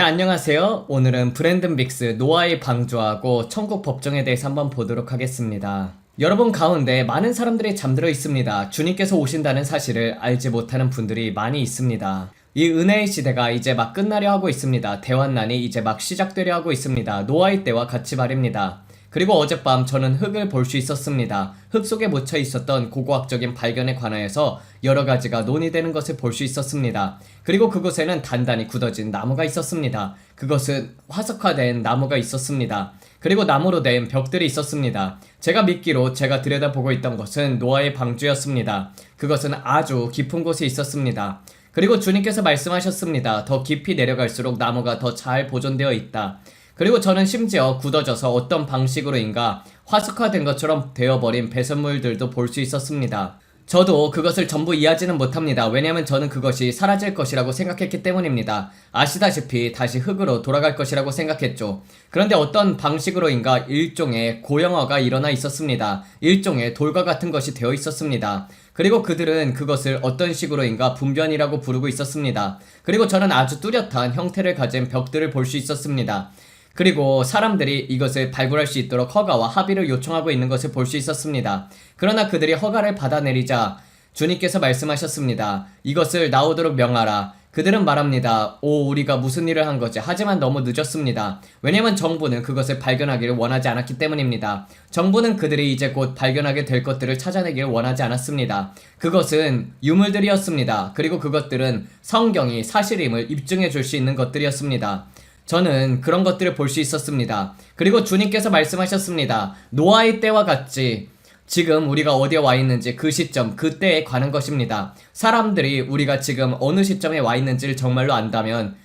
네, 안녕하세요. 오늘은 브랜든 빅스 노아의 방주하고 천국 법정에 대해서 한번 보도록 하겠습니다. 여러분 가운데 많은 사람들이 잠들어 있습니다. 주님께서 오신다는 사실을 알지 못하는 분들이 많이 있습니다. 이 은혜의 시대가 이제 막 끝나려 하고 있습니다. 대환난이 이제 막 시작되려 하고 있습니다. 노아의 때와 같이 말입니다. 그리고 어젯밤 저는 흙을 볼 수 있었습니다. 흙 속에 묻혀 있었던 고고학적인 발견에 관하여서 여러 가지가 논의되는 것을 볼 수 있었습니다. 그리고 그곳에는 단단히 굳어진 나무가 있었습니다. 그것은 화석화된 나무가 있었습니다. 그리고 나무로 된 벽들이 있었습니다. 제가 믿기로 제가 들여다보고 있던 것은 노아의 방주였습니다. 그것은 아주 깊은 곳에 있었습니다. 그리고 주님께서 말씀하셨습니다. 더 깊이 내려갈수록 나무가 더 잘 보존되어 있다. 그리고 저는 심지어 굳어져서 어떤 방식으로인가 화석화된 것처럼 되어버린 배설물들도 볼 수 있었습니다. 저도 그것을 전부 이해하지는 못합니다. 왜냐하면 저는 그것이 사라질 것이라고 생각했기 때문입니다. 아시다시피 다시 흙으로 돌아갈 것이라고 생각했죠. 그런데 어떤 방식으로인가 일종의 고형화가 일어나 있었습니다. 일종의 돌과 같은 것이 되어 있었습니다. 그리고 그들은 그것을 어떤 식으로인가 분변이라고 부르고 있었습니다. 그리고 저는 아주 뚜렷한 형태를 가진 벽들을 볼 수 있었습니다. 그리고 사람들이 이것을 발굴할 수 있도록 허가와 합의를 요청하고 있는 것을 볼 수 있었습니다. 그러나 그들이 허가를 받아내리자 주님께서 말씀하셨습니다. 이것을 나오도록 명하라. 그들은 말합니다. 오, 우리가 무슨 일을 한 거지? 하지만 너무 늦었습니다. 왜냐면 정부는 그것을 발견하기를 원하지 않았기 때문입니다. 정부는 그들이 이제 곧 발견하게 될 것들을 찾아내기를 원하지 않았습니다. 그것은 유물들이었습니다. 그리고 그것들은 성경이 사실임을 입증해 줄 수 있는 것들이었습니다. 저는 그런 것들을 볼 수 있었습니다. 그리고 주님께서 말씀하셨습니다. 노아의 때와 같이 지금 우리가 어디에 와 있는지 그 시점, 그때에 관한 것입니다. 사람들이 우리가 지금 어느 시점에 와 있는지를 정말로 안다면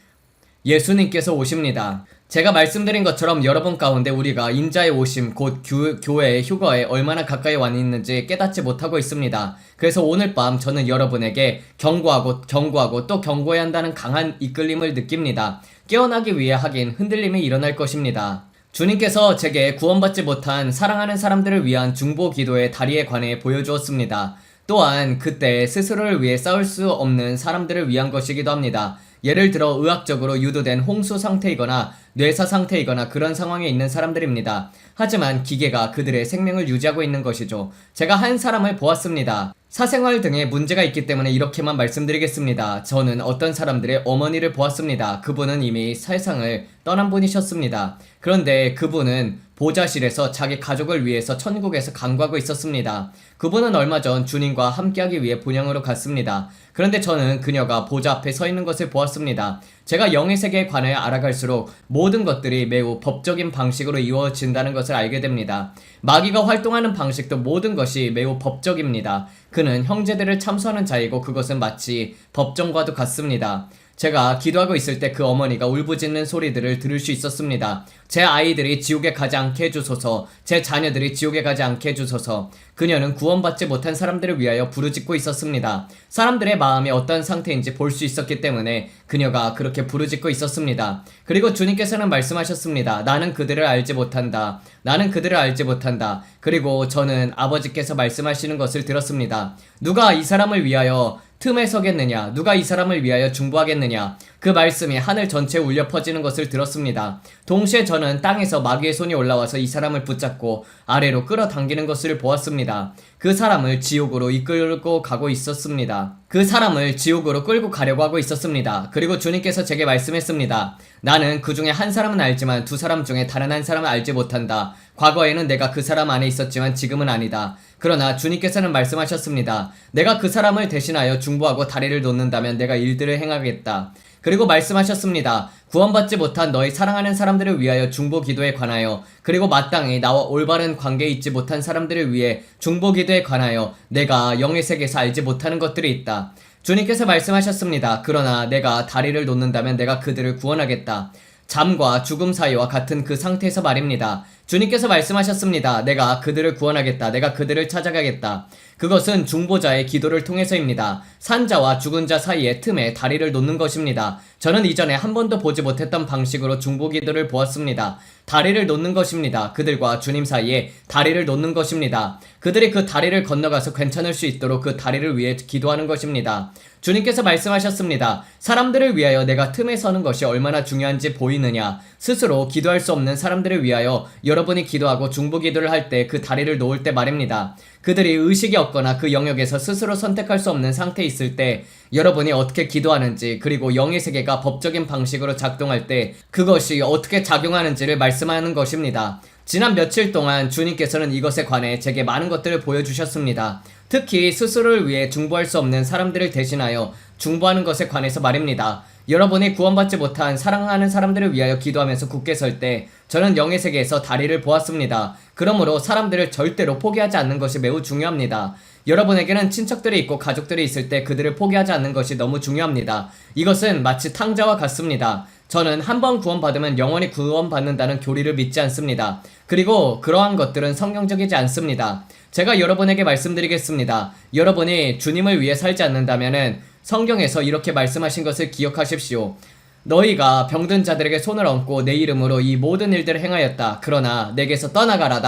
예수님께서 오십니다. 제가 말씀드린 것처럼 여러분 가운데 우리가 인자의 오심, 곧 교회의 휴거에 얼마나 가까이 와 있는지 깨닫지 못하고 있습니다. 그래서 오늘 밤 저는 여러분에게 경고하고 또 경고해야 한다는 강한 이끌림을 느낍니다. 깨어나기 위해 하긴 흔들림이 일어날 것입니다. 주님께서 제게 구원받지 못한 사랑하는 사람들을 위한 중보 기도의 다리에 관해 보여주었습니다. 또한 그때 스스로를 위해 싸울 수 없는 사람들을 위한 것이기도 합니다. 예를 들어 의학적으로 유도된 홍수 상태이거나 뇌사 상태이거나 그런 상황에 있는 사람들입니다. 하지만 기계가 그들의 생명을 유지하고 있는 것이죠. 제가 한 사람을 보았습니다. 사생활 등에 문제가 있기 때문에 이렇게만 말씀드리겠습니다. 저는 어떤 사람들의 어머니를 보았습니다. 그분은 이미 세상을 떠난 분이셨습니다. 그런데 그분은 보좌실에서 자기 가족을 위해서 천국에서 간구하고 있었습니다. 그분은 얼마 전 주님과 함께하기 위해 본향으로 갔습니다. 그런데 저는 그녀가 보좌 앞에 서 있는 것을 보았습니다. 제가 영의 세계에 관하여 알아갈수록 모든 것들이 매우 법적인 방식으로 이루어진다는 것을 알게 됩니다. 마귀가 활동하는 방식도 모든 것이 매우 법적입니다. 그는 형제들을 참수하는 자이고 그것은 마치 법정과도 같습니다. 제가 기도하고 있을 때 그 어머니가 울부짖는 소리들을 들을 수 있었습니다. 제 아이들이 지옥에 가지 않게 해주소서, 제 자녀들이 지옥에 가지 않게 해주소서. 그녀는 구원받지 못한 사람들을 위하여 부르짖고 있었습니다. 사람들의 마음이 어떤 상태인지 볼 수 있었기 때문에 그녀가 그렇게 부르짖고 있었습니다. 그리고 주님께서는 말씀하셨습니다. 나는 그들을 알지 못한다. 나는 그들을 알지 못한다. 그리고 저는 아버지께서 말씀하시는 것을 들었습니다. 누가 이 사람을 위하여 틈에 서겠느냐? 누가 이 사람을 위하여 중보하겠느냐? 그 말씀이 하늘 전체에 울려 퍼지는 것을 들었습니다. 동시에 저는 땅에서 마귀의 손이 올라와서 이 사람을 붙잡고 아래로 끌어당기는 것을 보았습니다. 그 사람을 지옥으로 이끌고 가고 있었습니다. 그 사람을 지옥으로 끌고 가려고 하고 있었습니다. 그리고 주님께서 제게 말씀했습니다. 나는 그 중에 한 사람은 알지만 두 사람 중에 다른 한 사람은 알지 못한다. 과거에는 내가 그 사람 안에 있었지만 지금은 아니다. 그러나 주님께서는 말씀하셨습니다. 내가 그 사람을 대신하여 중보하고 다리를 놓는다면 내가 일들을 행하겠다. 그리고 말씀하셨습니다. 구원받지 못한 너희 사랑하는 사람들을 위하여 중보 기도에 관하여, 그리고 마땅히 나와 올바른 관계에 있지 못한 사람들을 위해 중보 기도에 관하여 내가 영의 세계에서 알지 못하는 것들이 있다. 주님께서 말씀하셨습니다. 그러나 내가 다리를 놓는다면 내가 그들을 구원하겠다. 잠과 죽음 사이와 같은 그 상태에서 말입니다. 주님께서 말씀하셨습니다. 내가 그들을 구원하겠다. 내가 그들을 찾아가겠다. 그것은 중보자의 기도를 통해서입니다. 산자와 죽은 자 사이의 틈에 다리를 놓는 것입니다. 저는 이전에 한 번도 보지 못했던 방식으로 중보 기도를 보았습니다. 다리를 놓는 것입니다. 그들과 주님 사이에 다리를 놓는 것입니다. 그들이 그 다리를 건너가서 괜찮을 수 있도록 그 다리를 위해 기도하는 것입니다. 주님께서 말씀하셨습니다. 사람들을 위하여 내가 틈에 서는 것이 얼마나 중요한지 보이느냐. 스스로 기도할 수 없는 사람들을 위하여 여러분이 기도하고 중보 기도를 할 때 그 다리를 놓을 때 말입니다. 그들이 의식이 없거나 그 영역에서 스스로 선택할 수 없는 상태에 있을 때 여러분이 어떻게 기도하는지, 그리고 영의 세계가 법적인 방식으로 작동할 때 그것이 어떻게 작용하는지를 말씀하는 것입니다. 지난 며칠 동안 주님께서는 이것에 관해 제게 많은 것들을 보여주셨습니다. 특히 스스로를 위해 중보할 수 없는 사람들을 대신하여 중보하는 것에 관해서 말입니다. 여러분이 구원받지 못한 사랑하는 사람들을 위하여 기도하면서 굳게 설 때 저는 영의 세계에서 다리를 보았습니다. 그러므로 사람들을 절대로 포기하지 않는 것이 매우 중요합니다. 여러분에게는 친척들이 있고 가족들이 있을 때 그들을 포기하지 않는 것이 너무 중요합니다. 이것은 마치 탕자와 같습니다. 저는 한 번 구원받으면 영원히 구원받는다는 교리를 믿지 않습니다. 그리고 그러한 것들은 성경적이지 않습니다. 제가 여러분에게 말씀드리겠습니다. 여러분이 주님을 위해 살지 않는다면은 성경에서 이렇게 말씀하신 것을 기억하십시오. 너희가 병든 자들에게 손을 얹고 내 이름으로 이 모든 일들을 행하였다. 그러나 내게서 떠나가라.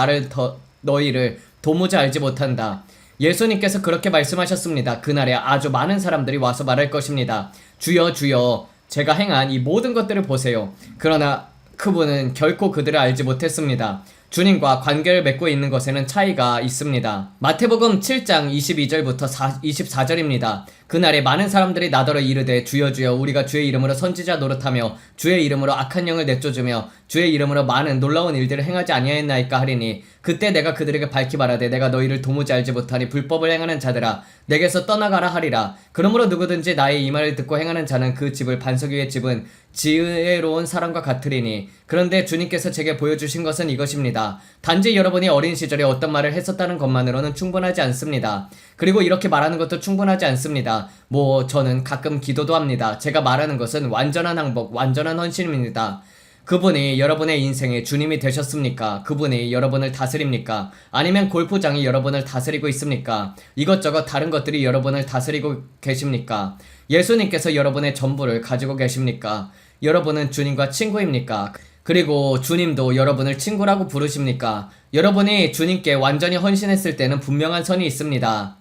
너희를 도무지 알지 못한다. 예수님께서 그렇게 말씀하셨습니다. 그날에 아주 많은 사람들이 와서 말할 것입니다. 주여 주여 제가 행한 이 모든 것들을 보세요. 그러나 그분은 결코 그들을 알지 못했습니다. 주님과 관계를 맺고 있는 것에는 차이가 있습니다. 마태복음 7장 22절부터 24절입니다. 그날에 많은 사람들이 나더러 이르되 주여 주여 우리가 주의 이름으로 선지자 노릇하며 주의 이름으로 악한 영을 내쫓으며 주의 이름으로 많은 놀라운 일들을 행하지 아니하였나이까 하리니 그때 내가 그들에게 밝히 말하되 내가 너희를 도무지 알지 못하니 불법을 행하는 자들아 내게서 떠나가라 하리라. 그러므로 누구든지 나의 이 말을 듣고 행하는 자는 그 집을 반석 위의 집은 지혜로운 사람과 같으리니. 그런데 주님께서 제게 보여주신 것은 이것입니다. 단지 여러분이 어린 시절에 어떤 말을 했었다는 것만으로는 충분하지 않습니다. 그리고 이렇게 말하는 것도 충분하지 않습니다. 저는 가끔 기도도 합니다. 제가 말하는 것은 완전한 항복, 완전한 헌신입니다. 그분이 여러분의 인생에 주님이 되셨습니까? 그분이 여러분을 다스립니까? 아니면 골프장이 여러분을 다스리고 있습니까? 이것저것 다른 것들이 여러분을 다스리고 계십니까? 예수님께서 여러분의 전부를 가지고 계십니까? 여러분은 주님과 친구입니까? 그리고 주님도 여러분을 친구라고 부르십니까? 여러분이 주님께 완전히 헌신했을 때는 분명한 선이 있습니다.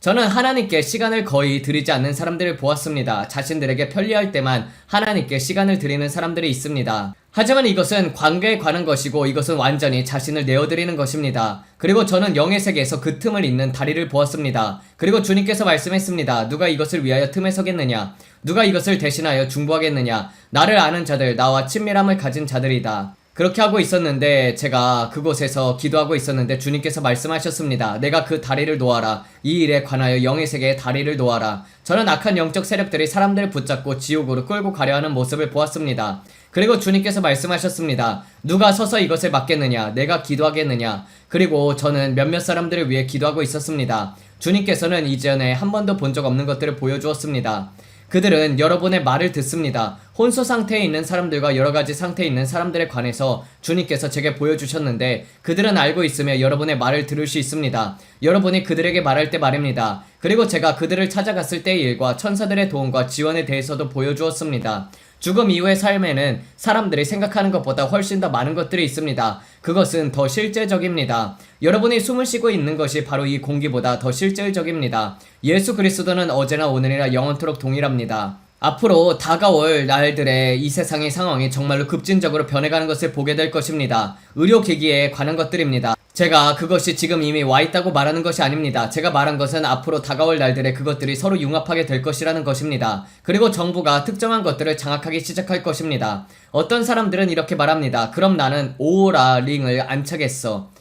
저는 하나님께 시간을 거의 드리지 않는 사람들을 보았습니다. 자신들에게 편리할 때만 하나님께 시간을 드리는 사람들이 있습니다. 하지만 이것은 관계에 관한 것이고 이것은 완전히 자신을 내어드리는 것입니다. 그리고 저는 영의 세계에서 그 틈을 잇는 다리를 보았습니다. 그리고 주님께서 말씀했습니다. 누가 이것을 위하여 틈에 서겠느냐? 누가 이것을 대신하여 중보하겠느냐? 나를 아는 자들, 나와 친밀함을 가진 자들이다. 그렇게 하고 있었는데 제가 그곳에서 기도하고 있었는데 주님께서 말씀하셨습니다. 내가 그 다리를 놓아라. 이 일에 관하여 영의 세계의 다리를 놓아라. 저는 악한 영적 세력들이 사람들을 붙잡고 지옥으로 끌고 가려 하는 모습을 보았습니다. 그리고 주님께서 말씀하셨습니다. 누가 서서 이것을 막겠느냐? 내가 기도하겠느냐? 그리고 저는 몇몇 사람들을 위해 기도하고 있었습니다. 주님께서는 이전에 한 번도 본 적 없는 것들을 보여주었습니다. 그들은 여러분의 말을 듣습니다. 혼수 상태에 있는 사람들과 여러가지 상태에 있는 사람들에 관해서 주님께서 제게 보여주셨는데 그들은 알고 있으며 여러분의 말을 들을 수 있습니다. 여러분이 그들에게 말할 때 말입니다. 그리고 제가 그들을 찾아갔을 때의 일과 천사들의 도움과 지원에 대해서도 보여주었습니다. 죽음 이후의 삶에는 사람들이 생각하는 것보다 훨씬 더 많은 것들이 있습니다. 그것은 더 실제적입니다. 여러분이 숨을 쉬고 있는 것이 바로 이 공기보다 더 실질적입니다. 예수 그리스도는 어제나 오늘이나 영원토록 동일합니다. 앞으로 다가올 날들의 이 세상의 상황이 정말로 급진적으로 변해가는 것을 보게 될 것입니다. 의료기기에 관한 것들입니다. 제가 그것이 지금 이미 와있다고 말하는 것이 아닙니다. 제가 말한 것은 앞으로 다가올 날들에 그것들이 서로 융합하게 될 것이라는 것입니다. 그리고 정부가 특정한 것들을 장악하기 시작할 것입니다. 어떤 사람들은 이렇게 말합니다. 그럼 나는 오라 링을 안 차겠어.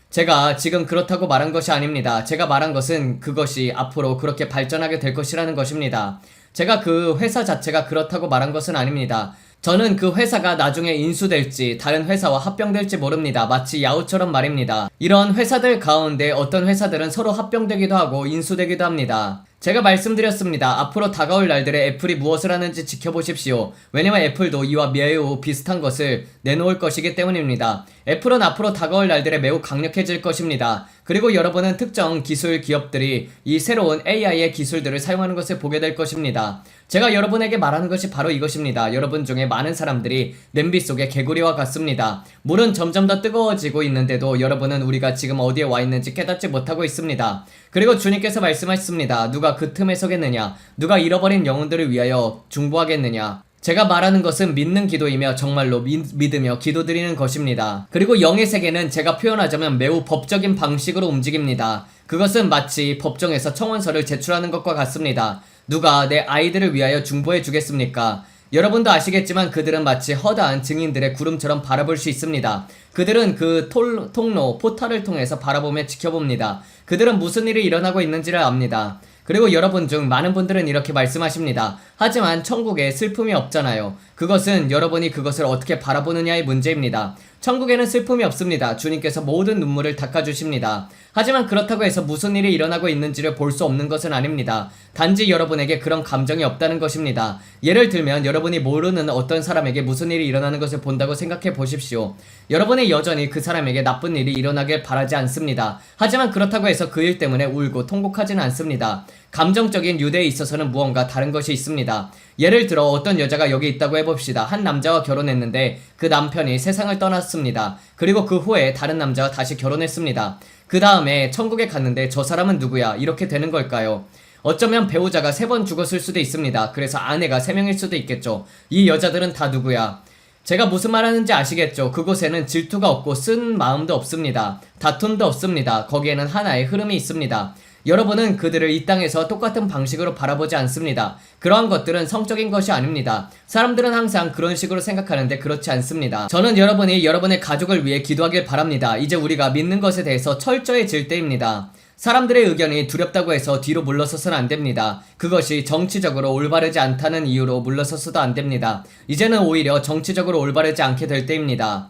제가 지금 그렇다고 말한 것이 아닙니다. 제가 말한 것은 그것이 앞으로 그렇게 발전하게 될 것이라는 것입니다. 제가 그 회사 자체가 그렇다고 말한 것은 아닙니다. 저는 그 회사가 나중에 인수될지 다른 회사와 합병될지 모릅니다. 마치 야후처럼 말입니다. 이런 회사들 가운데 어떤 회사들은 서로 합병되기도 하고 인수되기도 합니다. 제가 말씀드렸습니다. 앞으로 다가올 날들에 애플이 무엇을 하는지 지켜보십시오. 왜냐면 애플도 이와 매우 비슷한 것을 내놓을 것이기 때문입니다. 애플은 앞으로 다가올 날들에 매우 강력해질 것입니다. 그리고 여러분은 특정 기술 기업들이 이 새로운 AI의 기술들을 사용하는 것을 보게 될 것입니다. 제가 여러분에게 말하는 것이 바로 이것입니다. 여러분 중에 많은 사람들이 냄비 속의 개구리와 같습니다. 물은 점점 더 뜨거워지고 있는데도 여러분은 우리가 지금 어디에 와 있는지 깨닫지 못하고 있습니다. 그리고 주님께서 말씀하셨습니다. 누가 그 틈에 서겠느냐? 누가 잃어버린 영혼들을 위하여 중보하겠느냐? 제가 말하는 것은 믿는 기도이며 정말로 믿으며 기도드리는 것입니다. 그리고 영의 세계는 제가 표현하자면 매우 법적인 방식으로 움직입니다. 그것은 마치 법정에서 청원서를 제출하는 것과 같습니다. 누가 내 아이들을 위하여 중보해 주겠습니까? 여러분도 아시겠지만 그들은 마치 허다한 증인들의 구름처럼 바라볼 수 있습니다. 그들은 그 통로, 포탈을 통해서 바라보며 지켜봅니다. 그들은 무슨 일이 일어나고 있는지를 압니다. 그리고 여러분 중 많은 분들은 이렇게 말씀하십니다. 하지만 천국에 슬픔이 없잖아요. 그것은 여러분이 그것을 어떻게 바라보느냐의 문제입니다. 천국에는 슬픔이 없습니다. 주님께서 모든 눈물을 닦아주십니다. 하지만 그렇다고 해서 무슨 일이 일어나고 있는지를 볼 수 없는 것은 아닙니다. 단지 여러분에게 그런 감정이 없다는 것입니다. 예를 들면 여러분이 모르는 어떤 사람에게 무슨 일이 일어나는 것을 본다고 생각해 보십시오. 여러분이 여전히 그 사람에게 나쁜 일이 일어나길 바라지 않습니다. 하지만 그렇다고 해서 그 일 때문에 울고 통곡하지는 않습니다. 감정적인 유대에 있어서는 무언가 다른 것이 있습니다. 예를 들어 어떤 여자가 여기 있다고 해봅시다. 한 남자와 결혼했는데 그 남편이 세상을 떠났습니다. 그리고 그 후에 다른 남자와 다시 결혼했습니다. 그 다음에 천국에 갔는데 저 사람은 누구야? 이렇게 되는 걸까요? 어쩌면 배우자가 3번 죽었을 수도 있습니다. 그래서 아내가 3명일 수도 있겠죠. 이 여자들은 다 누구야? 제가 무슨 말하는지 아시겠죠? 그곳에는 질투가 없고 쓴 마음도 없습니다. 다툼도 없습니다. 거기에는 하나의 흐름이 있습니다. 여러분은 그들을 이 땅에서 똑같은 방식으로 바라보지 않습니다. 그러한 것들은 성적인 것이 아닙니다. 사람들은 항상 그런 식으로 생각하는데 그렇지 않습니다. 저는 여러분이 여러분의 가족을 위해 기도하길 바랍니다. 이제 우리가 믿는 것에 대해서 철저해질 때입니다. 사람들의 의견이 두렵다고 해서 뒤로 물러서서는 안 됩니다. 그것이 정치적으로 올바르지 않다는 이유로 물러서서도 안 됩니다. 이제는 오히려 정치적으로 올바르지 않게 될 때입니다.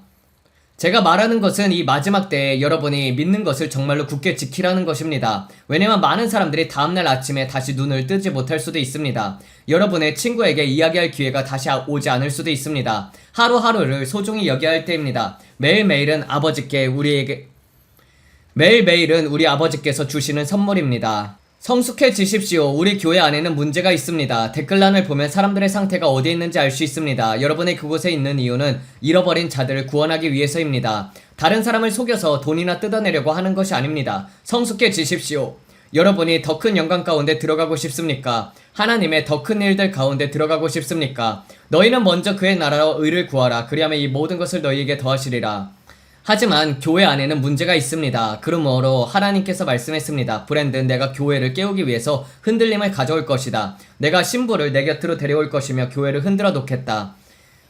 제가 말하는 것은 이 마지막 때에 여러분이 믿는 것을 정말로 굳게 지키라는 것입니다. 왜냐면 많은 사람들이 다음날 아침에 다시 눈을 뜨지 못할 수도 있습니다. 여러분의 친구에게 이야기할 기회가 다시 오지 않을 수도 있습니다. 하루하루를 소중히 여겨야 할 때입니다. 매일매일은 우리 아버지께서 주시는 선물입니다. 성숙해지십시오. 우리 교회 안에는 문제가 있습니다. 댓글란을 보면 사람들의 상태가 어디에 있는지 알 수 있습니다. 여러분이 그곳에 있는 이유는 잃어버린 자들을 구원하기 위해서입니다. 다른 사람을 속여서 돈이나 뜯어내려고 하는 것이 아닙니다. 성숙해지십시오. 여러분이 더 큰 영광 가운데 들어가고 싶습니까? 하나님의 더 큰 일들 가운데 들어가고 싶습니까? 너희는 먼저 그의 나라와 의를 구하라. 그리하면 이 모든 것을 너희에게 더하시리라. 하지만 교회 안에는 문제가 있습니다. 그러므로 하나님께서 말씀했습니다. 브랜든, 내가 교회를 깨우기 위해서 흔들림을 가져올 것이다. 내가 신부를 내 곁으로 데려올 것이며 교회를 흔들어 놓겠다.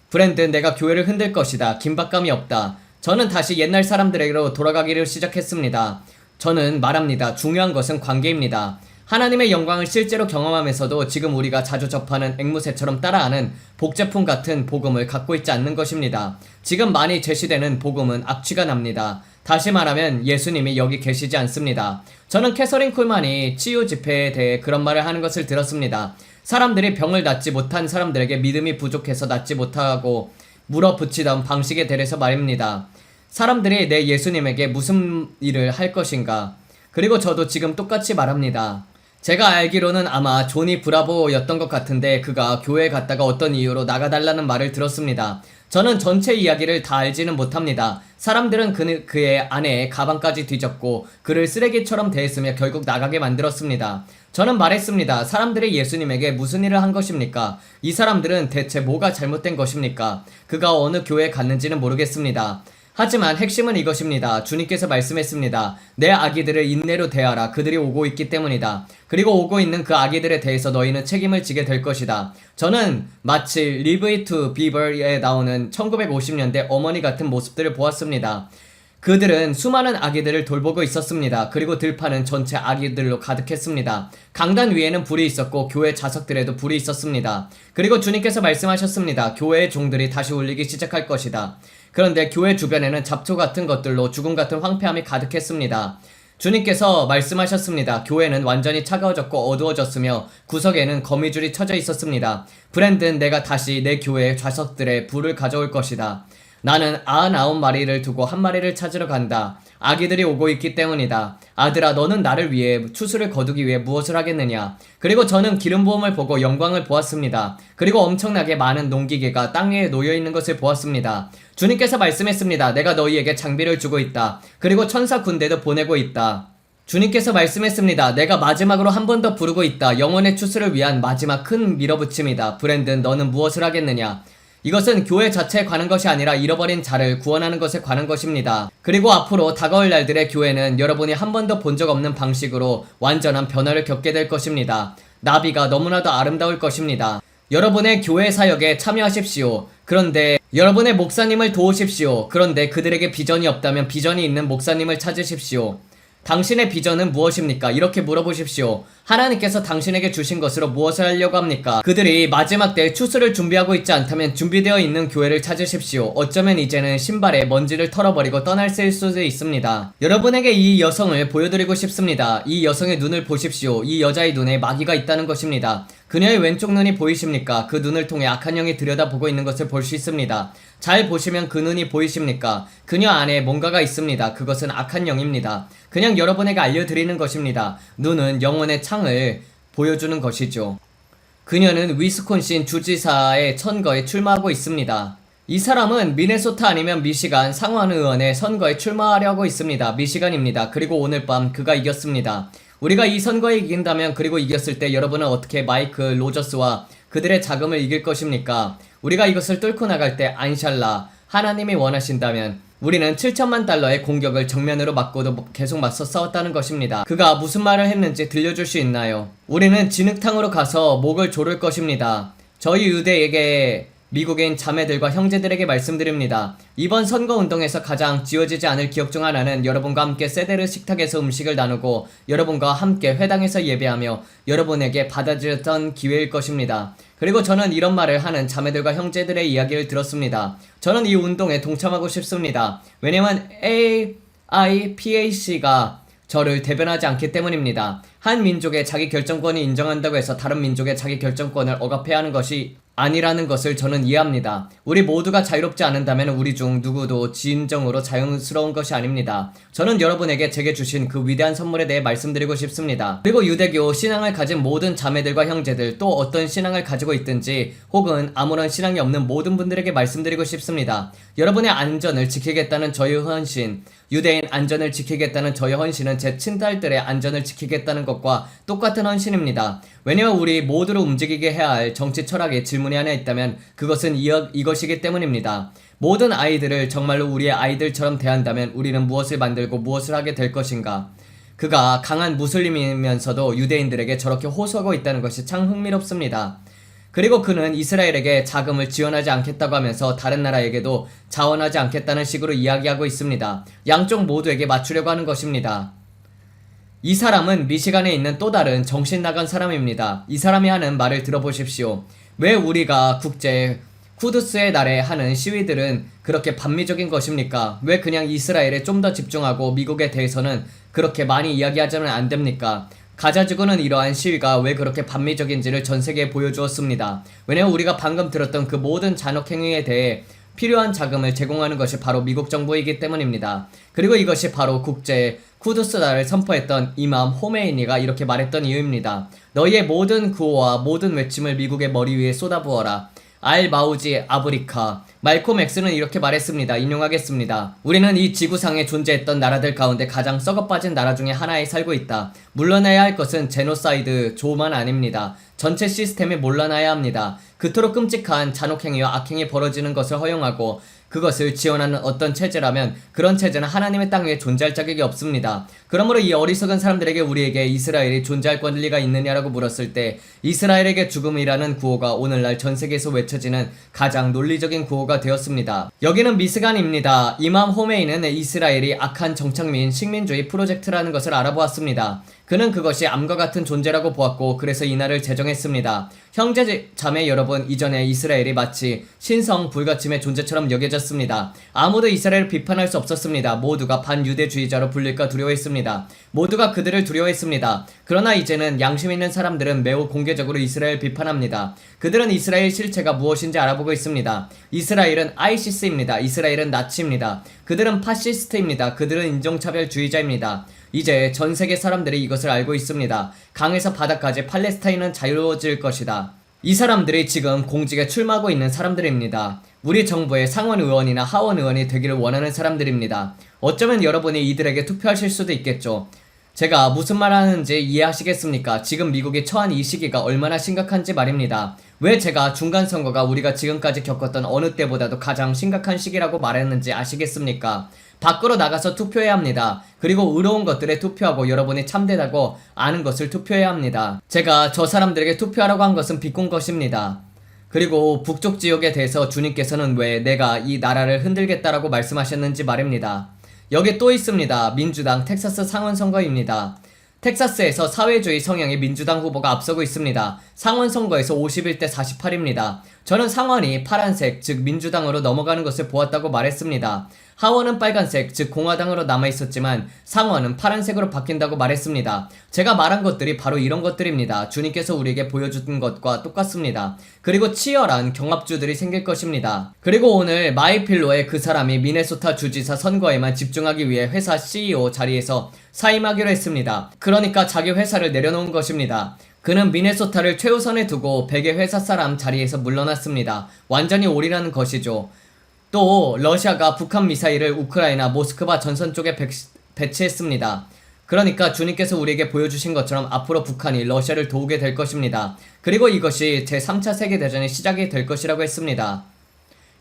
브랜든, 내가 교회를 흔들 것이다. 긴박감이 없다. 저는 다시 옛날 사람들에게로 돌아가기를 시작했습니다. 저는 말합니다. 중요한 것은 관계입니다. 하나님의 영광을 실제로 경험하면서도 지금 우리가 자주 접하는 앵무새처럼 따라하는 복제품 같은 복음을 갖고 있지 않는 것입니다. 지금 많이 제시되는 복음은 악취가 납니다. 다시 말하면 예수님이 여기 계시지 않습니다. 저는 캐서린 콜만이 치유 집회에 대해 그런 말을 하는 것을 들었습니다. 사람들이 병을 낫지 못한 사람들에게 믿음이 부족해서 낫지 못하고 물어붙이던 방식에 대해서 말입니다. 사람들이 내 예수님에게 무슨 일을 할 것인가? 그리고 저도 지금 똑같이 말합니다. 제가 알기로는 아마 조니 브라보였던 것 같은데 그가 교회에 갔다가 어떤 이유로 나가달라는 말을 들었습니다. 저는 전체 이야기를 다 알지는 못합니다. 사람들은 그의 아내의 가방까지 뒤졌고 그를 쓰레기처럼 대했으며 결국 나가게 만들었습니다. 저는 말했습니다. 사람들이 예수님에게 무슨 일을 한 것입니까? 이 사람들은 대체 뭐가 잘못된 것입니까? 그가 어느 교회에 갔는지는 모르겠습니다. 하지만 핵심은 이것입니다. 주님께서 말씀했습니다. 내 아기들을 인내로 대하라. 그들이 오고 있기 때문이다. 그리고 오고 있는 그 아기들에 대해서 너희는 책임을 지게 될 것이다. 저는 마치 Leave It to Beaver에 나오는 1950년대 어머니 같은 모습들을 보았습니다. 그들은 수많은 아기들을 돌보고 있었습니다. 그리고 들판은 전체 아기들로 가득했습니다. 강단 위에는 불이 있었고 교회 좌석들에도 불이 있었습니다. 그리고 주님께서 말씀하셨습니다. 교회의 종들이 다시 울리기 시작할 것이다. 그런데 교회 주변에는 잡초 같은 것들로 죽음 같은 황폐함이 가득했습니다. 주님께서 말씀하셨습니다. 교회는 완전히 차가워졌고 어두워졌으며 구석에는 거미줄이 쳐져 있었습니다. 브랜든, 내가 다시 내 교회 좌석들에 불을 가져올 것이다. 나는 99마리를 두고 한 마리를 찾으러 간다. 아기들이 오고 있기 때문이다. 아들아, 너는 나를 위해 추수를 거두기 위해 무엇을 하겠느냐? 그리고 저는 기름 부음을 보고 영광을 보았습니다. 그리고 엄청나게 많은 농기계가 땅 위에 놓여 있는 것을 보았습니다. 주님께서 말씀했습니다. 내가 너희에게 장비를 주고 있다. 그리고 천사 군대도 보내고 있다. 주님께서 말씀했습니다. 내가 마지막으로 한 번 더 부르고 있다. 영혼의 추수를 위한 마지막 큰 밀어붙임이다. 브랜든, 너는 무엇을 하겠느냐? 이것은 교회 자체에 관한 것이 아니라 잃어버린 자를 구원하는 것에 관한 것입니다. 그리고 앞으로 다가올 날들의 교회는 여러분이 한 번도 본 적 없는 방식으로 완전한 변화를 겪게 될 것입니다. 나비가 너무나도 아름다울 것입니다. 여러분의 교회 사역에 참여하십시오. 그런데 여러분의 목사님을 도우십시오. 그런데 그들에게 비전이 없다면 비전이 있는 목사님을 찾으십시오. 당신의 비전은 무엇입니까? 이렇게 물어보십시오. 하나님께서 당신에게 주신 것으로 무엇을 하려고 합니까? 그들이 마지막 때 추수를 준비하고 있지 않다면 준비되어 있는 교회를 찾으십시오. 어쩌면 이제는 신발에 먼지를 털어버리고 떠날 수도 있습니다. 여러분에게 이 여성을 보여드리고 싶습니다. 이 여성의 눈을 보십시오. 이 여자의 눈에 마귀가 있다는 것입니다. 그녀의 왼쪽 눈이 보이십니까? 그 눈을 통해 악한 영이 들여다보고 있는 것을 볼 수 있습니다. 잘 보시면 그 눈이 보이십니까? 그녀 안에 뭔가가 있습니다. 그것은 악한 영입니다. 그냥 여러분에게 알려드리는 것입니다. 눈은 영혼의 창을 보여주는 것이죠. 그녀는 위스콘신 주지사의 선거에 출마하고 있습니다. 이 사람은 미네소타 아니면 미시간 상원의원의 선거에 출마하려고 있습니다. 미시간입니다. 그리고 오늘 밤 그가 이겼습니다. 우리가 이 선거에 이긴다면, 그리고 이겼을 때 여러분은 어떻게 마이크 로저스와 그들의 자금을 이길 것입니까? 우리가 이것을 뚫고 나갈 때 안샬라, 하나님이 원하신다면 우리는 7천만 달러의 공격을 정면으로 맞고도 계속 맞서 싸웠다는 것입니다. 그가 무슨 말을 했는지 들려줄 수 있나요? 우리는 진흙탕으로 가서 목을 조를 것입니다. 저희 유대에게 미국인 자매들과 형제들에게 말씀드립니다. 이번 선거운동에서 가장 지워지지 않을 기억 중 하나는 여러분과 함께 세데르 식탁에서 음식을 나누고 여러분과 함께 회당에서 예배하며 여러분에게 받아들였던 기회일 것입니다. 그리고 저는 이런 말을 하는 자매들과 형제들의 이야기를 들었습니다. 저는 이 운동에 동참하고 싶습니다. 왜냐면 AIPAC가 저를 대변하지 않기 때문입니다. 한 민족의 자기 결정권이 인정한다고 해서 다른 민족의 자기 결정권을 억압해야 하는 것이 아니라는 것을 저는 이해합니다. 우리 모두가 자유롭지 않는다면 우리 중 누구도 진정으로 자유스러운 것이 아닙니다. 저는 여러분에게 제게 주신 그 위대한 선물에 대해 말씀드리고 싶습니다. 그리고 유대교 신앙을 가진 모든 자매들과 형제들, 또 어떤 신앙을 가지고 있든지 혹은 아무런 신앙이 없는 모든 분들에게 말씀드리고 싶습니다. 여러분의 안전을 지키겠다는 저의 헌신, 유대인 안전을 지키겠다는 저의 헌신은 제 친딸들의 안전을 지키겠다는 것과 똑같은 헌신입니다. 왜냐면 우리 모두를 움직이게 해야 할 정치 철학의 질문이 하나 있다면 그것은 이것이기 때문입니다. 모든 아이들을 정말로 우리의 아이들처럼 대한다면 우리는 무엇을 만들고 무엇을 하게 될 것인가? 그가 강한 무슬림이면서도 유대인들에게 저렇게 호소하고 있다는 것이 참 흥미롭습니다. 그리고 그는 이스라엘에게 자금을 지원하지 않겠다고 하면서 다른 나라에게도 자원하지 않겠다는 식으로 이야기하고 있습니다. 양쪽 모두에게 맞추려고 하는 것입니다. 이 사람은 미시간에 있는 또 다른 정신 나간 사람입니다. 이 사람이 하는 말을 들어보십시오. 왜 우리가 국제 쿠두스의 날에 하는 시위들은 그렇게 반미적인 것입니까? 왜 그냥 이스라엘에 좀 더 집중하고 미국에 대해서는 그렇게 많이 이야기하자면 안 됩니까? 가자지구는 이러한 시위가 왜 그렇게 반미적인지를 전 세계에 보여주었습니다. 왜냐면 우리가 방금 들었던 그 모든 잔혹 행위에 대해 필요한 자금을 제공하는 것이 바로 미국 정부이기 때문입니다. 그리고 이것이 바로 국제 쿠두스날을 선포했던 이맘 호메이니가 이렇게 말했던 이유입니다. 너희의 모든 구호와 모든 외침을 미국의 머리 위에 쏟아부어라. 알 마우지 아브리카. 말콤 엑스는 이렇게 말했습니다. 인용하겠습니다. 우리는 이 지구상에 존재했던 나라들 가운데 가장 썩어빠진 나라 중에 하나에 살고 있다. 물러나야 할 것은 제노사이드 조만 아닙니다. 전체 시스템에 물러나야 합니다. 그토록 끔찍한 잔혹행위와 악행이 벌어지는 것을 허용하고 그것을 지원하는 어떤 체제라면 그런 체제는 하나님의 땅 위에 존재할 자격이 없습니다. 그러므로 이 어리석은 사람들에게 우리에게 이스라엘이 존재할 권리가 있느냐라고 물었을 때 이스라엘에게 죽음이라는 구호가 오늘날 전 세계에서 외쳐지는 가장 논리적인 구호가 되었습니다. 여기는 미스간입니다. 이맘 호메이는 이스라엘이 악한 정착민 식민주의 프로젝트라는 것을 알아보았습니다. 그는 그것이 암과 같은 존재라고 보았고 그래서 이날을 제정했습니다. 형제 자매 여러분, 이전에 이스라엘이 마치 신성 불가침의 존재처럼 여겨졌습니다. 던졌습니다. 아무도 이스라엘을 비판할 수 없었습니다. 모두가 반유대주의자로 불릴까 두려워했습니다. 모두가 그들을 두려워했습니다. 그러나 이제는 양심 있는 사람들은 매우 공개적으로 이스라엘을 비판합니다. 그들은 이스라엘 실체가 무엇인지 알아보고 있습니다. 이스라엘은 아이시스입니다. 이스라엘은 나치입니다. 그들은 파시스트입니다. 그들은 인종차별주의자입니다. 이제 전 세계 사람들이 이것을 알고 있습니다. 강에서 바다까지 팔레스타인은 자유로워질 것이다. 이 사람들이 지금 공직에 출마하고 있는 사람들입니다. 우리 정부의 상원 의원이나 하원 의원이 되기를 원하는 사람들입니다. 어쩌면 여러분이 이들에게 투표하실 수도 있겠죠. 제가 무슨 말 하는지 이해하시겠습니까? 지금 미국이 처한 이 시기가 얼마나 심각한지 말입니다. 왜 제가 중간선거가 우리가 지금까지 겪었던 어느 때보다도 가장 심각한 시기라고 말했는지 아시겠습니까? 밖으로 나가서 투표해야 합니다. 그리고 의로운 것들에 투표하고 여러분이 참되다고 아는 것을 투표해야 합니다. 제가 저 사람들에게 투표하라고 한 것은 비꼰 것입니다. 그리고 북쪽 지역에 대해서 주님께서는 왜 내가 이 나라를 흔들겠다라고 말씀하셨는지 말입니다. 여기 또 있습니다. 민주당 텍사스 상원 선거입니다. 텍사스에서 사회주의 성향의 민주당 후보가 앞서고 있습니다. 상원 선거에서 51대 48입니다. 저는 상원이 파란색, 즉 민주당으로 넘어가는 것을 보았다고 말했습니다. 하원은 빨간색, 즉 공화당으로 남아있었지만 상원은 파란색으로 바뀐다고 말했습니다. 제가 말한 것들이 바로 이런 것들입니다. 주님께서 우리에게 보여준 것과 똑같습니다. 그리고 치열한 경합주들이 생길 것입니다. 그리고 오늘 마이필로의 그 사람이 미네소타 주지사 선거에만 집중하기 위해 회사 CEO 자리에서 사임하기로 했습니다. 그러니까 자기 회사를 내려놓은 것입니다. 그는 미네소타를 최우선에 두고 100의 회사 사람 자리에서 물러났습니다. 완전히 올인하는 것이죠. 또 러시아가 북한 미사일을 우크라이나 모스크바 전선 쪽에 배치했습니다. 그러니까 주님께서 우리에게 보여주신 것처럼 앞으로 북한이 러시아를 도우게 될 것입니다. 그리고 이것이 제3차 세계대전의 시작이 될 것이라고 했습니다.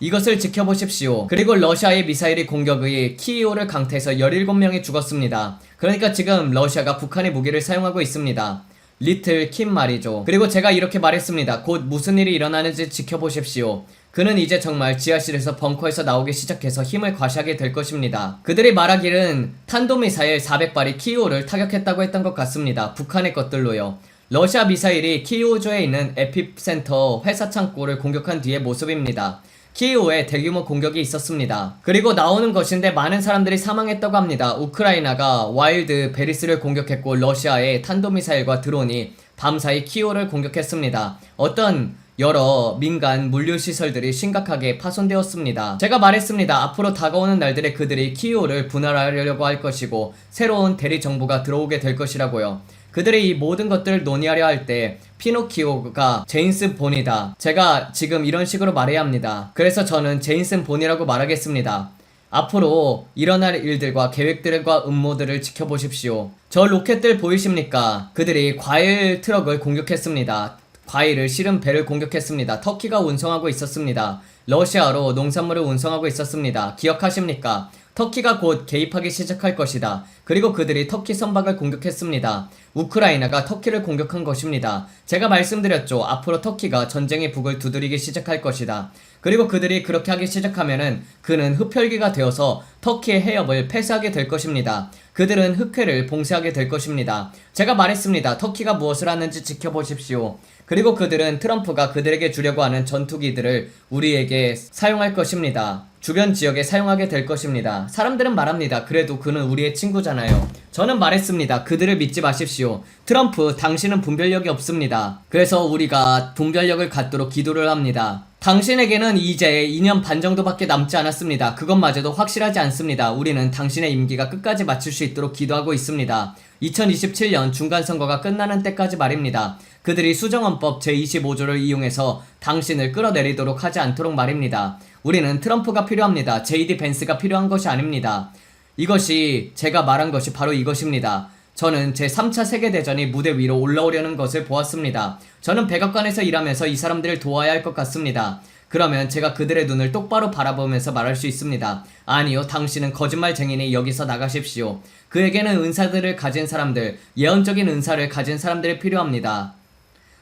이것을 지켜보십시오. 그리고 러시아의 미사일이 공격의 키이오를 강타해서 17명이 죽었습니다. 그러니까 지금 러시아가 북한의 무기를 사용하고 있습니다. 리틀 킴 말이죠. 그리고 제가 이렇게 말했습니다. 곧 무슨 일이 일어나는지 지켜보십시오. 그는 이제 정말 지하실에서 벙커에서 나오기 시작해서 힘을 과시하게 될 것입니다. 그들이 말하기는 탄도미사일 400발이 키이오를 타격했다고 했던 것 같습니다. 북한의 것들로요. 러시아 미사일이 키이오주에 있는 에피센터 회사 창고를 공격한 뒤의 모습입니다. 키이오에 대규모 공격이 있었습니다. 그리고 나오는 것인데 많은 사람들이 사망했다고 합니다. 우크라이나가 와일드 베리스를 공격했고 러시아의 탄도미사일과 드론이 밤사이 키이오를 공격했습니다. 어떤 여러 민간 물류시설들이 심각하게 파손되었습니다. 제가 말했습니다. 앞으로 다가오는 날들에 그들이 키이오를 분할하려고 할 것이고 새로운 대리정부가 들어오게 될 것이라고요. 그들이 이 모든 것들을 논의하려 할 때 피노키오가 제임스 본이다. 제가 지금 이런 식으로 말해야 합니다. 그래서 저는 제임스 본이라고 말하겠습니다. 앞으로 일어날 일들과 계획들과 음모들을 지켜보십시오. 저 로켓들 보이십니까? 그들이 과일 트럭을 공격했습니다. 과일을 실은 배를 공격했습니다. 터키가 운송하고 있었습니다. 러시아로 농산물을 운송하고 있었습니다. 기억하십니까? 터키가 곧 개입하기 시작할 것이다. 그리고 그들이 터키 선박을 공격했습니다. 우크라이나가 터키를 공격한 것입니다. 제가 말씀드렸죠. 앞으로 터키가 전쟁의 북을 두드리기 시작할 것이다. 그리고 그들이 그렇게 하기 시작하면은 그는 흡혈귀가 되어서 터키의 해협을 폐쇄하게 될 것입니다. 그들은 흑해를 봉쇄하게 될 것입니다. 제가 말했습니다. 터키가 무엇을 하는지 지켜보십시오. 그리고 그들은 트럼프가 그들에게 주려고 하는 전투기들을 우리에게 사용할 것입니다. 주변 지역에 사용하게 될 것입니다. 사람들은 말합니다. 그래도 그는 우리의 친구잖아요. 저는 말했습니다. 그들을 믿지 마십시오. 트럼프, 당신은 분별력이 없습니다. 그래서 우리가 분별력을 갖도록 기도를 합니다. 당신에게는 이제 2년 반 정도밖에 남지 않았습니다. 그것마저도 확실하지 않습니다. 우리는 당신의 임기가 끝까지 마칠 수 있도록 기도하고 있습니다. 2027년 중간선거가 끝나는 때까지 말입니다. 그들이 수정헌법 제25조를 이용해서 당신을 끌어내리도록 하지 않도록 말입니다. 우리는 트럼프가 필요합니다. JD 벤스가 필요한 것이 아닙니다. 이것이 제가 말한 것이 바로 이것입니다. 저는 제3차 세계대전이 무대 위로 올라오려는 것을 보았습니다. 저는 백악관에서 일하면서 이 사람들을 도와야 할 것 같습니다. 그러면 제가 그들의 눈을 똑바로 바라보면서 말할 수 있습니다. 아니요, 당신은 거짓말쟁이니 여기서 나가십시오. 그에게는 은사들을 가진 사람들, 예언적인 은사를 가진 사람들이 필요합니다.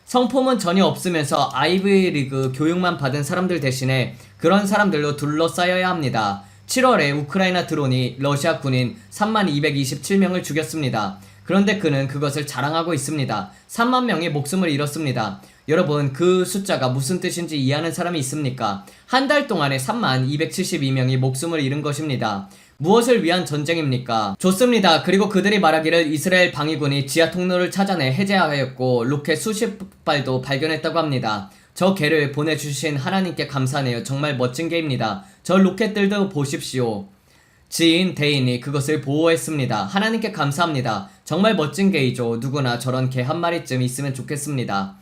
성품은 전혀 없으면서 아이비리그 교육만 받은 사람들 대신에 그런 사람들로 둘러싸여야 합니다. 7월에 우크라이나 드론이 러시아 군인 3227명을 죽였습니다. 그런데 그는 그것을 자랑하고 있습니다. 3만 명이 목숨을 잃었습니다. 여러분, 그 숫자가 무슨 뜻인지 이해하는 사람이 있습니까? 한 달 동안에 3272명이 목숨을 잃은 것입니다. 무엇을 위한 전쟁입니까? 좋습니다. 그리고 그들이 말하기를 이스라엘 방위군이 지하 통로를 찾아내 해제하였고 로켓 수십 발도 발견했다고 합니다. 저 개를 보내주신 하나님께 감사하네요. 정말 멋진 개입니다. 저 로켓들도 보십시오. 지인 대인이 그것을 보호했습니다. 하나님께 감사합니다. 정말 멋진 개이죠. 누구나 저런 개 한 마리쯤 있으면 좋겠습니다.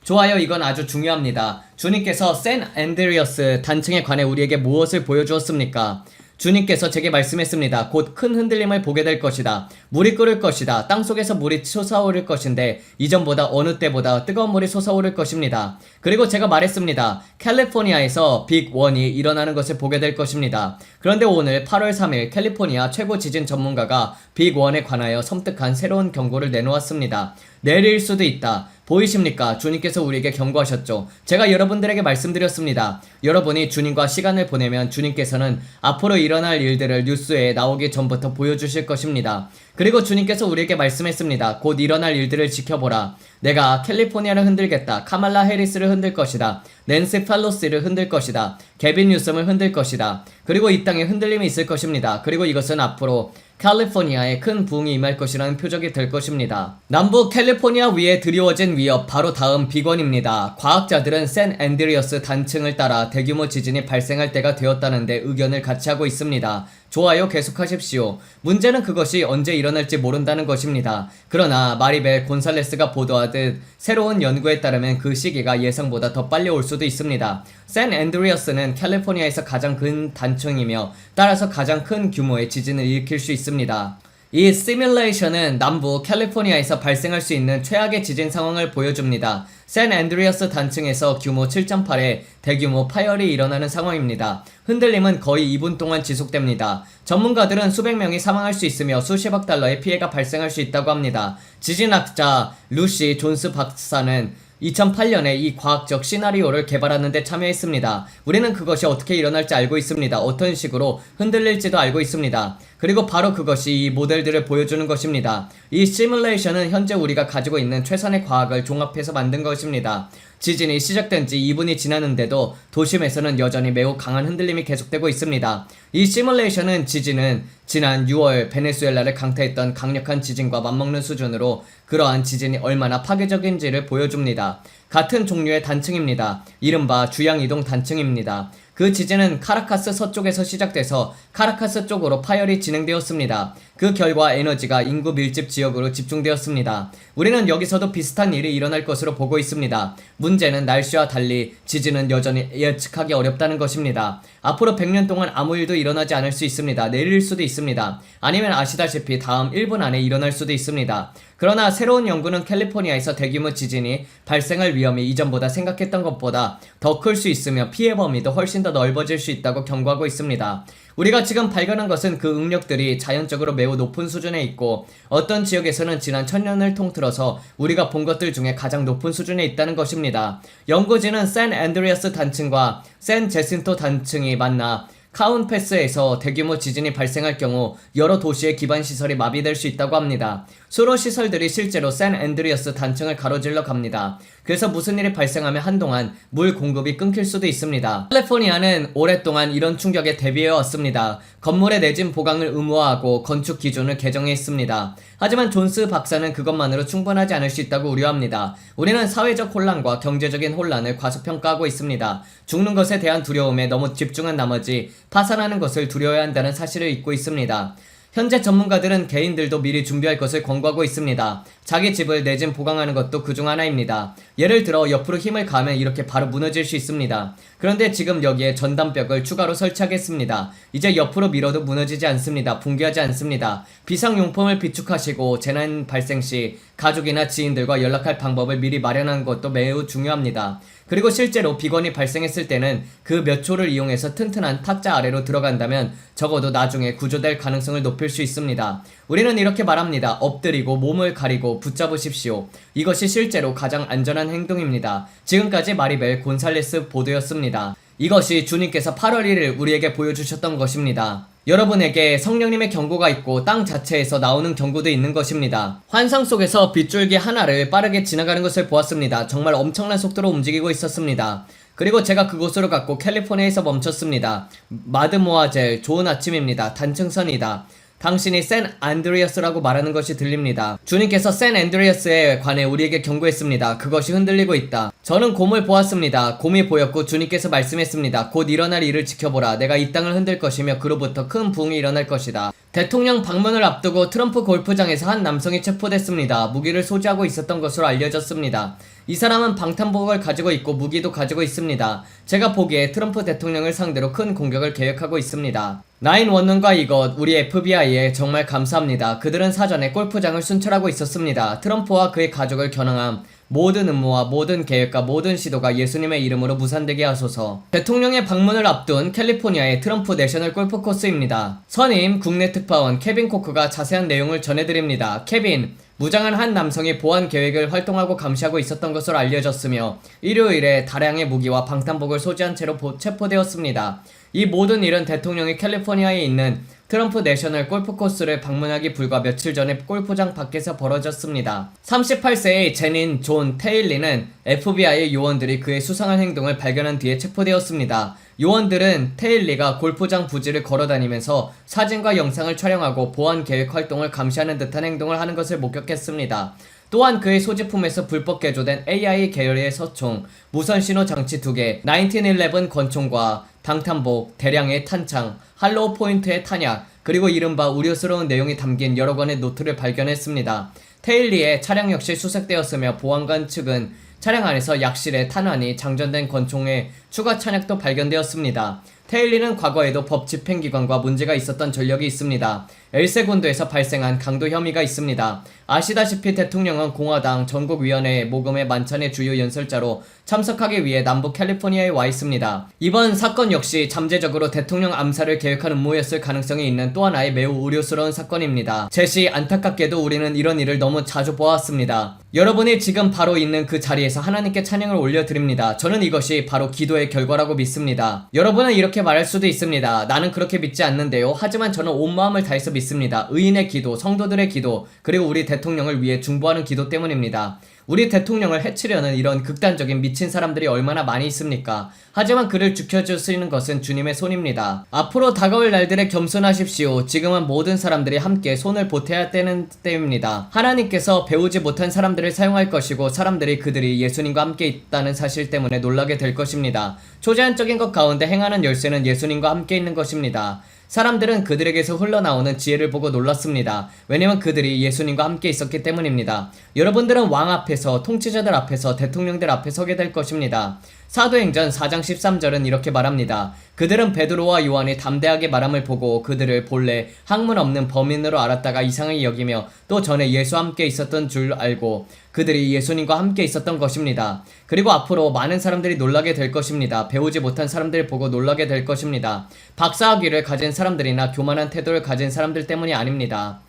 좋아요. 이건 아주 중요합니다. 주님께서 샌 앤드리어스 단층에 관해 우리에게 무엇을 보여주었습니까? 주님께서 제게 말씀했습니다. 곧 큰 흔들림을 보게 될 것이다. 물이 끓을 것이다. 땅속에서 물이 솟아오를 것인데 이전보다 어느 때보다 뜨거운 물이 솟아오를 것입니다. 그리고 제가 말했습니다. 캘리포니아에서 빅1이 일어나는 것을 보게 될 것입니다. 그런데 오늘 8월 3일 캘리포니아 최고 지진 전문가가 빅1에 관하여 섬뜩한 새로운 경고를 내놓았습니다. 내릴 수도 있다. 보이십니까? 주님께서 우리에게 경고하셨죠. 제가 여러분들에게 말씀드렸습니다. 여러분이 주님과 시간을 보내면 주님께서는 앞으로 일어날 일들을 뉴스에 나오기 전부터 보여주실 것입니다. 그리고 주님께서 우리에게 말씀했습니다. 곧 일어날 일들을 지켜보라. 내가 캘리포니아를 흔들겠다. 카말라 해리스를 흔들 것이다. 낸시 펠로시를 흔들 것이다. 게빈 뉴섬을 흔들 것이다. 그리고 이 땅에 흔들림이 있을 것입니다. 그리고 이것은 앞으로 캘리포니아에 큰 부흥이 임할 것이라는 표적이 될 것입니다. 남부 캘리포니아 위에 드리워진 위협 바로 다음 빅1입니다. 과학자들은 샌 앤드리어스 단층을 따라 대규모 지진이 발생할 때가 되었다는데 의견을 같이 하고 있습니다. 좋아요. 계속하십시오. 문제는 그것이 언제 일어날지 모른다는 것입니다. 그러나 마리벨 곤살레스가 보도하듯 새로운 연구에 따르면 그 시기가 예상보다 더 빨리 올 수도 있습니다. 샌 앤드리어스는 캘리포니아에서 가장 큰 단층이며 따라서 가장 큰 규모의 지진을 일으킬 수 있습니다. 이 시뮬레이션은 남부 캘리포니아에서 발생할 수 있는 최악의 지진 상황을 보여줍니다. 샌 앤드리어스 단층에서 규모 7.8의 대규모 파열이 일어나는 상황입니다. 흔들림은 거의 2분 동안 지속됩니다. 전문가들은 수백 명이 사망할 수 있으며 수십억 달러의 피해가 발생할 수 있다고 합니다. 지진학자 루시 존스 박사는 2008년에 이 과학적 시나리오를 개발하는 데 참여했습니다. 우리는 그것이 어떻게 일어날지 알고 있습니다. 어떤 식으로 흔들릴지도 알고 있습니다. 그리고 바로 그것이 이 모델들을 보여주는 것입니다. 이 시뮬레이션은 현재 우리가 가지고 있는 최선의 과학을 종합해서 만든 것입니다. 지진이 시작된 지 2분이 지났는데도 도심에서는 여전히 매우 강한 흔들림이 계속되고 있습니다. 이 시뮬레이션은 지진은 지난 6월 베네수엘라를 강타했던 강력한 지진과 맞먹는 수준으로 그러한 지진이 얼마나 파괴적인지를 보여줍니다. 같은 종류의 단층입니다. 이른바 주양이동 단층입니다. 그 지진은 카라카스 서쪽에서 시작돼서 카라카스 쪽으로 파열이 진행되었습니다. 그 결과 에너지가 인구 밀집 지역으로 집중되었습니다. 우리는 여기서도 비슷한 일이 일어날 것으로 보고 있습니다. 문제는 날씨와 달리 지진은 여전히 예측하기 어렵다는 것입니다. 앞으로 100년 동안 아무 일도 일어나지 않을 수 있습니다. 내릴 수도 있습니다. 아니면 아시다시피 다음 1분 안에 일어날 수도 있습니다. 그러나 새로운 연구는 캘리포니아에서 대규모 지진이 발생할 위험이 이전보다 생각했던 것보다 더 클 수 있으며 피해 범위도 훨씬 더 넓어질 수 있다고 경고하고 있습니다. 우리가 지금 발견한 것은 그 응력들이 자연적으로 매우 높은 수준에 있고 어떤 지역에서는 지난 1000년을 통틀어서 우리가 본 것들 중에 가장 높은 수준에 있다는 것입니다. 연구진은 샌 앤드리어스 단층과 샌 제신토 단층이 만나 카운패스에서 대규모 지진이 발생할 경우 여러 도시의 기반 시설이 마비될 수 있다고 합니다. 수로 시설들이 실제로 샌 앤드리어스 단층을 가로질러 갑니다. 그래서 무슨 일이 발생하면 한동안 물 공급이 끊길 수도 있습니다. 캘리포니아는 오랫동안 이런 충격에 대비해 왔습니다. 건물의 내진 보강을 의무화하고 건축 기준을 개정했습니다. 하지만 존스 박사는 그것만으로 충분하지 않을 수 있다고 우려합니다. 우리는 사회적 혼란과 경제적인 혼란을 과소평가하고 있습니다. 죽는 것에 대한 두려움에 너무 집중한 나머지 파산하는 것을 두려워야 한다는 사실을 잊고 있습니다. 현재 전문가들은 개인들도 미리 준비할 것을 권고하고 있습니다. 자기 집을 내진 보강하는 것도 그중 하나입니다. 예를 들어 옆으로 힘을 가하면 이렇게 바로 무너질 수 있습니다. 그런데 지금 여기에 전담벽을 추가로 설치하겠습니다. 이제 옆으로 밀어도 무너지지 않습니다. 붕괴하지 않습니다. 비상용품을 비축하시고 재난 발생 시 가족이나 지인들과 연락할 방법을 미리 마련하는 것도 매우 중요합니다. 그리고 실제로 비건이 발생했을 때는 그 몇 초를 이용해서 튼튼한 탁자 아래로 들어간다면 적어도 나중에 구조될 가능성을 높일 수 있습니다. 우리는 이렇게 말합니다. 엎드리고 몸을 가리고 붙잡으십시오. 이것이 실제로 가장 안전한 행동입니다. 지금까지 마리벨 곤살레스 보도였습니다. 이것이 주님께서 8월 1일 우리에게 보여주셨던 것입니다. 여러분에게 성령님의 경고가 있고 땅 자체에서 나오는 경고도 있는 것입니다. 환상 속에서 빗줄기 하나를 빠르게 지나가는 것을 보았습니다. 정말 엄청난 속도로 움직이고 있었습니다. 그리고 제가 그곳으로 갔고 캘리포니아에서 멈췄습니다. 마드모아젤, 좋은 아침입니다. 단층선이다. 당신이 샌 안드레아스라고 말하는 것이 들립니다. 주님께서 샌 안드레아스에 관해 우리에게 경고했습니다. 그것이 흔들리고 있다. 저는 곰을 보았습니다. 곰이 보였고 주님께서 말씀했습니다. 곧 일어날 일을 지켜보라. 내가 이 땅을 흔들 것이며 그로부터 큰 부흥이 일어날 것이다. 대통령 방문을 앞두고 트럼프 골프장에서 한 남성이 체포됐습니다. 무기를 소지하고 있었던 것으로 알려졌습니다. 이 사람은 방탄복을 가지고 있고 무기도 가지고 있습니다. 제가 보기에 트럼프 대통령을 상대로 큰 공격을 계획하고 있습니다. 911과 이것, 우리 FBI에 정말 감사합니다. 그들은 사전에 골프장을 순찰하고 있었습니다. 트럼프와 그의 가족을 겨냥한 모든 음모와 모든 계획과 모든 시도가 예수님의 이름으로 무산되게 하소서. 대통령의 방문을 앞둔 캘리포니아의 트럼프 내셔널 골프 코스입니다. 선임 국내 특파원 케빈 코크가 자세한 내용을 전해드립니다. 케빈, 무장한 한 남성이 보안 계획을 활동하고 감시하고 있었던 것으로 알려졌으며 일요일에 다량의 무기와 방탄복을 소지한 채로 체포되었습니다. 이 모든 일은 대통령이 캘리포니아에 있는 트럼프 내셔널 골프 코스를 방문하기 불과 며칠 전에 골프장 밖에서 벌어졌습니다. 38세의 제닌 존 테일리는 FBI 요원들이 그의 수상한 행동을 발견한 뒤에 체포되었습니다. 요원들은 테일리가 골프장 부지를 걸어다니면서 사진과 영상을 촬영하고 보안 계획 활동을 감시하는 듯한 행동을 하는 것을 목격했습니다. 또한 그의 소지품에서 불법 개조된 AI 계열의 서총, 무선신호 장치 2개, 1911 권총과 방탄복, 대량의 탄창, 할로우 포인트의 탄약, 그리고 이른바 우려스러운 내용이 담긴 여러 권의 노트를 발견했습니다. 테일리의 차량 역시 수색되었으며 보안관 측은 차량 안에서 약실의 탄환이 장전된 권총의 추가 탄약도 발견되었습니다. 테일리는 과거에도 법 집행기관과 문제가 있었던 전력이 있습니다. 엘세 군도에서 발생한 강도 혐의가 있습니다. 아시다시피 대통령은 공화당 전국위원회 모금의 만찬의 주요 연설자로 참석하기 위해 남부 캘리포니아에 와 있습니다. 이번 사건 역시 잠재적으로 대통령 암살을 계획한 음모였을 가능성이 있는 또 하나의 매우 우려스러운 사건입니다. 제시 안타깝게도 우리는 이런 일을 너무 자주 보았습니다. 여러분이 지금 바로 있는 그 자리에서 하나님께 찬양을 올려드립니다. 저는 이것이 바로 기도의 결과라고 믿습니다. 여러분은 이렇게 말할 수도 있습니다. 나는 그렇게 믿지 않는데요. 하지만 저는 온 마음을 다해서 믿습니다. 의인의 기도, 성도들의 기도, 그리고 우리 대통령을 위해 중보하는 기도 때문입니다. 우리 대통령을 해치려는 이런 극단적인 미친 사람들이 얼마나 많이 있습니까? 하지만 그를 지켜주시는 것은 주님의 손입니다. 앞으로 다가올 날들에 겸손하십시오. 지금은 모든 사람들이 함께 손을 보태야 되는 때입니다. 하나님께서 배우지 못한 사람들을 사용할 것이고 사람들이 그들이 예수님과 함께 있다는 사실 때문에 놀라게 될 것입니다. 초제한적인 것 가운데 행하는 열쇠는 예수님과 함께 있는 것입니다. 사람들은 그들에게서 흘러나오는 지혜를 보고 놀랐습니다. 왜냐면 그들이 예수님과 함께 있었기 때문입니다. 여러분들은 왕 앞에서, 통치자들 앞에서, 대통령들 앞에 서게 될 것입니다. 사도행전 4장 13절은 이렇게 말합니다. 그들은 베드로와 요한이 담대하게 말함을 보고 그들을 본래 학문 없는 범인으로 알았다가 이상하게 여기며 또 전에 예수와 함께 있었던 줄 알고 그들이 예수님과 함께 있었던 것입니다. 그리고 앞으로 많은 사람들이 놀라게 될 것입니다. 배우지 못한 사람들을 보고 놀라게 될 것입니다. 박사학위를 가진 사람들이나 교만한 태도를 가진 사람들 때문이 아닙니다.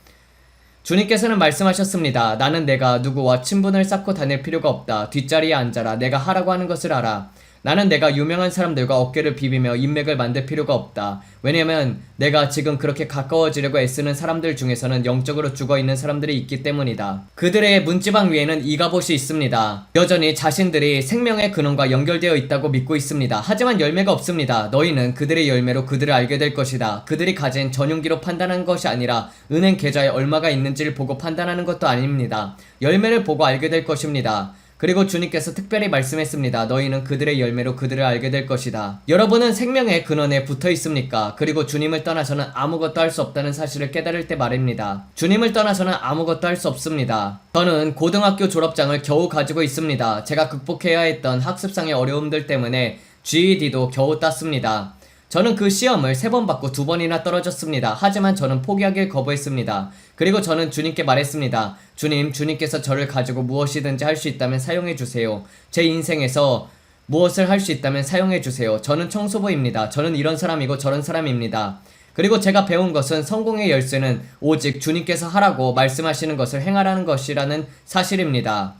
주님께서는 말씀하셨습니다. 나는 내가 누구와 친분을 쌓고 다닐 필요가 없다. 뒷자리에 앉아라. 내가 하라고 하는 것을 알아. 나는 내가 유명한 사람들과 어깨를 비비며 인맥을 만들 필요가 없다. 왜냐면 내가 지금 그렇게 가까워지려고 애쓰는 사람들 중에서는 영적으로 죽어있는 사람들이 있기 때문이다. 그들의 문지방 위에는 이가봇이 있습니다. 여전히 자신들이 생명의 근원과 연결되어 있다고 믿고 있습니다. 하지만 열매가 없습니다. 너희는 그들의 열매로 그들을 알게 될 것이다. 그들이 가진 전용기로 판단하는 것이 아니라 은행 계좌에 얼마가 있는지를 보고 판단하는 것도 아닙니다. 열매를 보고 알게 될 것입니다. 그리고 주님께서 특별히 말씀했습니다. 너희는 그들의 열매로 그들을 알게 될 것이다. 여러분은 생명의 근원에 붙어 있습니까? 그리고 주님을 떠나서는 아무것도 할 수 없다는 사실을 깨달을 때 말입니다. 주님을 떠나서는 아무것도 할 수 없습니다. 저는 고등학교 졸업장을 겨우 가지고 있습니다. 제가 극복해야 했던 학습상의 어려움들 때문에 GED도 겨우 땄습니다. 저는 그 시험을 3번 받고 2번이나 떨어졌습니다. 하지만 저는 포기하길 거부했습니다. 그리고 저는 주님께 말했습니다. 주님께서 저를 가지고 무엇이든지 할 수 있다면 사용해주세요. 제 인생에서 무엇을 할 수 있다면 사용해주세요. 저는 청소부입니다. 저는 이런 사람이고 저런 사람입니다. 그리고 제가 배운 것은 성공의 열쇠는 오직 주님께서 하라고 말씀하시는 것을 행하라는 것이라는 사실입니다.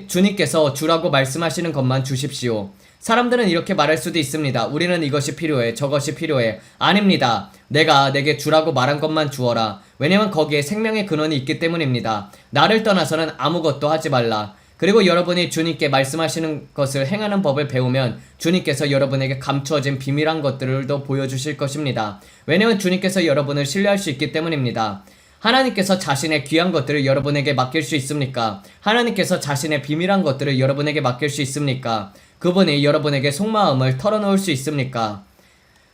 주님께서 주라고 말씀하시는 것만 주십시오. 사람들은 이렇게 말할 수도 있습니다. 우리는 이것이 필요해, 저것이 필요해. 아닙니다. 내가 내게 주라고 말한 것만 주어라. 왜냐면 거기에 생명의 근원이 있기 때문입니다. 나를 떠나서는 아무것도 하지 말라. 그리고 여러분이 주님께 말씀하시는 것을 행하는 법을 배우면 주님께서 여러분에게 감추어진 비밀한 것들도 보여주실 것입니다. 왜냐면 주님께서 여러분을 신뢰할 수 있기 때문입니다. 하나님께서 자신의 귀한 것들을 여러분에게 맡길 수 있습니까? 하나님께서 자신의 비밀한 것들을 여러분에게 맡길 수 있습니까? 그분이 여러분에게 속마음을 털어놓을 수 있습니까?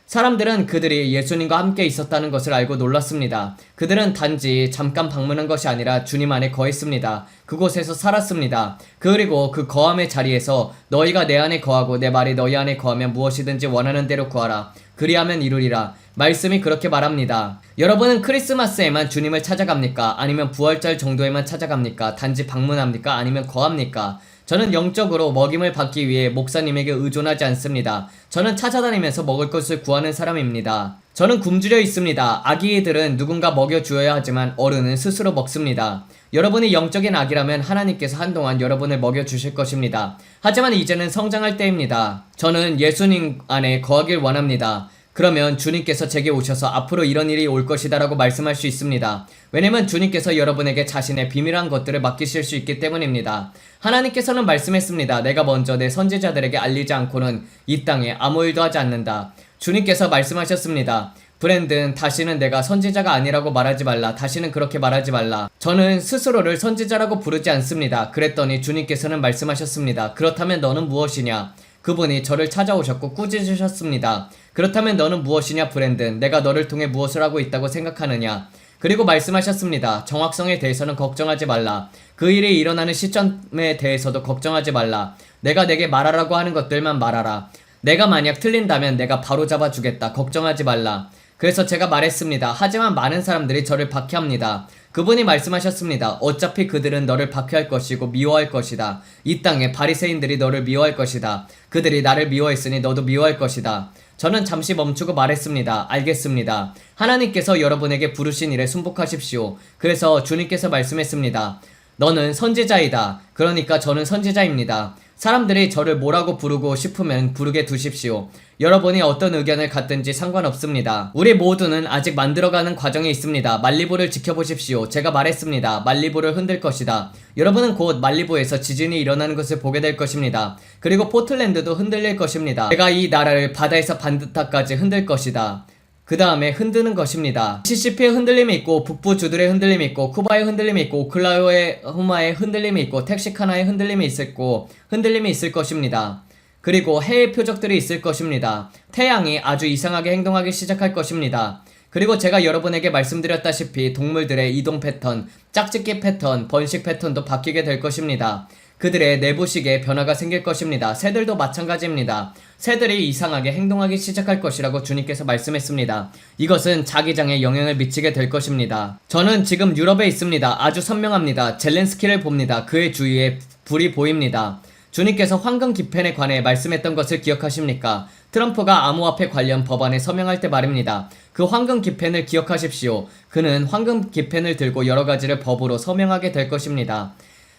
사람들은 그들이 예수님과 함께 있었다는 것을 알고 놀랐습니다. 그들은 단지 잠깐 방문한 것이 아니라 주님 안에 거했습니다. 그곳에서 살았습니다. 그리고 그 거함의 자리에서 너희가 내 안에 거하고 내 말이 너희 안에 거하면 무엇이든지 원하는 대로 구하라. 그리하면 이루리라. 말씀이 그렇게 말합니다. 여러분은 크리스마스에만 주님을 찾아갑니까? 아니면 부활절 정도에만 찾아갑니까? 단지 방문합니까? 아니면 거합니까? 저는 영적으로 먹임을 받기 위해 목사님에게 의존하지 않습니다. 저는 찾아다니면서 먹을 것을 구하는 사람입니다. 저는 굶주려 있습니다. 아기들은 누군가 먹여주어야 하지만 어른은 스스로 먹습니다. 여러분이 영적인 아기라면 하나님께서 한동안 여러분을 먹여주실 것입니다. 하지만 이제는 성장할 때입니다. 저는 예수님 안에 거하길 원합니다. 그러면 주님께서 제게 오셔서 앞으로 이런 일이 올 것이다 라고 말씀할 수 있습니다. 왜냐면 주님께서 여러분에게 자신의 비밀한 것들을 맡기실 수 있기 때문입니다. 하나님께서는 말씀했습니다. 내가 먼저 내 선지자들에게 알리지 않고는 이 땅에 아무 일도 하지 않는다. 주님께서 말씀하셨습니다. 브랜든, 다시는 내가 선지자가 아니라고 말하지 말라. 다시는 그렇게 말하지 말라. 저는 스스로를 선지자라고 부르지 않습니다. 그랬더니 주님께서는 말씀하셨습니다. 그렇다면 너는 무엇이냐? 그분이 저를 찾아오셨고 꾸짖으셨습니다. 그렇다면 너는 무엇이냐 브랜든? 내가 너를 통해 무엇을 하고 있다고 생각하느냐? 그리고 말씀하셨습니다. 정확성에 대해서는 걱정하지 말라. 그 일이 일어나는 시점에 대해서도 걱정하지 말라. 내가 내게 말하라고 하는 것들만 말하라. 내가 만약 틀린다면 내가 바로 잡아주겠다. 걱정하지 말라. 그래서 제가 말했습니다. 하지만 많은 사람들이 저를 박해합니다. 그분이 말씀하셨습니다. 어차피 그들은 너를 박해할 것이고 미워할 것이다. 이 땅에 바리새인들이 너를 미워할 것이다. 그들이 나를 미워했으니 너도 미워할 것이다. 저는 잠시 멈추고 말했습니다. 알겠습니다. 하나님께서 여러분에게 부르신 일에 순복하십시오. 그래서 주님께서 말씀했습니다. 너는 선지자이다. 그러니까 저는 선지자입니다. 사람들이 저를 뭐라고 부르고 싶으면 부르게 두십시오. 여러분이 어떤 의견을 갖든지 상관없습니다. 우리 모두는 아직 만들어가는 과정에 있습니다. 말리부를 지켜보십시오. 제가 말했습니다. 말리부를 흔들 것이다. 여러분은 곧 말리부에서 지진이 일어나는 것을 보게 될 것입니다. 그리고 포틀랜드도 흔들릴 것입니다. 제가 이 나라를 바다에서 반듯하까지 흔들 것이다. 그 다음에 흔드는 것입니다. 미시시피의 흔들림이 있고 북부주들의 흔들림이 있고 쿠바의 흔들림이 있고 오클라호마의 흔들림이 있고 텍시카나의 흔들림이 있을 것입니다. 그리고 해의 표적들이 있을 것입니다. 태양이 아주 이상하게 행동하기 시작할 것입니다. 그리고 제가 여러분에게 말씀드렸다시피 동물들의 이동 패턴, 짝짓기 패턴, 번식 패턴도 바뀌게 될 것입니다. 그들의 내부식에 변화가 생길 것입니다. 새들도 마찬가지입니다. 새들이 이상하게 행동하기 시작할 것이라고 주님께서 말씀했습니다. 이것은 자기장에 영향을 미치게 될 것입니다. 저는 지금 유럽에 있습니다. 아주 선명합니다. 젤렌스키를 봅니다. 그의 주위에 불이 보입니다. 주님께서 황금 기펜에 관해 말씀했던 것을 기억하십니까? 트럼프가 암호화폐 관련 법안에 서명할 때 말입니다. 그 황금 기펜을 기억하십시오. 그는 황금 기펜을 들고 여러 가지를 법으로 서명하게 될 것입니다.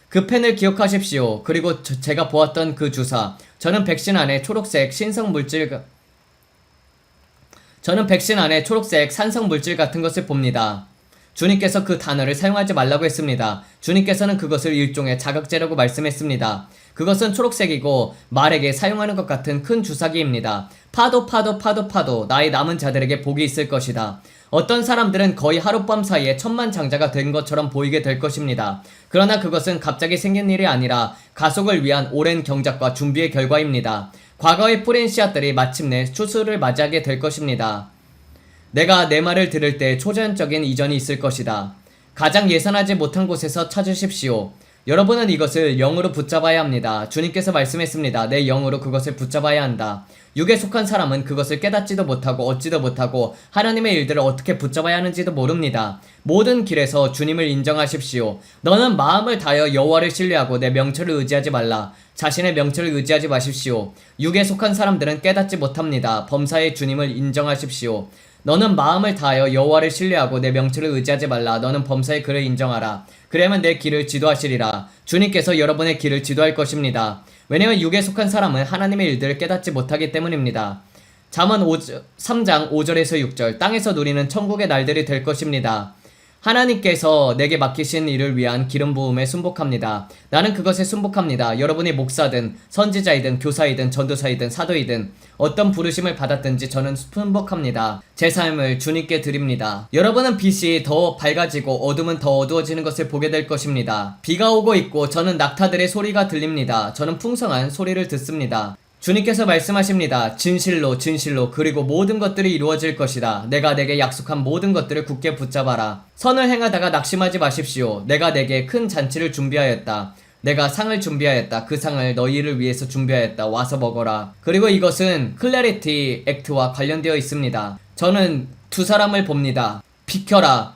그 펜을 기억하십시오. 그리고 제가 보았던 그 주사. 저는 백신 안에 초록색 산성 물질 같은 것을 봅니다. 주님께서 그 단어를 사용하지 말라고 했습니다. 주님께서는 그것을 일종의 자극제라고 말씀했습니다. 그것은 초록색이고 말에게 사용하는 것 같은 큰 주사기입니다. 파도 나의 남은 자들에게 복이 있을 것이다. 어떤 사람들은 거의 하룻밤 사이에 천만장자가 된 것처럼 보이게 될 것입니다. 그러나 그것은 갑자기 생긴 일이 아니라 가속을 위한 오랜 경작과 준비의 결과입니다. 과거에 뿌린 씨앗들이 마침내 추수를 맞이하게 될 것입니다. 내가 내 말을 들을 때 초전적인 이전이 있을 것이다. 가장 예상하지 못한 곳에서 찾으십시오. 여러분은 이것을 영으로 붙잡아야 합니다. 주님께서 말씀했습니다. 내 영으로 그것을 붙잡아야 한다. 육에 속한 사람은 그것을 깨닫지도 못하고 얻지도 못하고 하나님의 일들을 어떻게 붙잡아야 하는지도 모릅니다. 모든 길에서 주님을 인정하십시오. 너는 마음을 다하여 여호와를 신뢰하고 내 명철을 의지하지 말라. 자신의 명철을 의지하지 마십시오. 육에 속한 사람들은 깨닫지 못합니다. 범사의 주님을 인정하십시오. 너는 마음을 다하여 여호와를 신뢰하고 내 명철을 의지하지 말라. 너는 범사의 그를 인정하라. 그래야만 내 길을 지도하시리라. 주님께서 여러분의 길을 지도할 것입니다. 왜냐하면 육에 속한 사람은 하나님의 일들을 깨닫지 못하기 때문입니다. 잠언 3장 5절에서 6절. 땅에서 누리는 천국의 날들이 될 것입니다. 하나님께서 내게 맡기신 일을 위한 기름 부음에 순복합니다. 나는 그것에 순복합니다. 여러분이 목사든 선지자이든 교사이든 전도사이든 사도이든 어떤 부르심을 받았든지 저는 순복합니다. 제 삶을 주님께 드립니다. 여러분은 빛이 더 밝아지고 어둠은 더 어두워지는 것을 보게 될 것입니다. 비가 오고 있고 저는 낙타들의 소리가 들립니다. 저는 풍성한 소리를 듣습니다. 주님께서 말씀하십니다. 진실로 진실로 그리고 모든 것들이 이루어질 것이다. 내가 내게 약속한 모든 것들을 굳게 붙잡아라. 선을 행하다가 낙심하지 마십시오. 내가 내게 큰 잔치를 준비하였다. 내가 상을 준비하였다. 그 상을 너희를 위해서 준비하였다. 와서 먹어라. 그리고 이것은 클래리티 액트와 관련되어 있습니다. 저는 두 사람을 봅니다. 비켜라.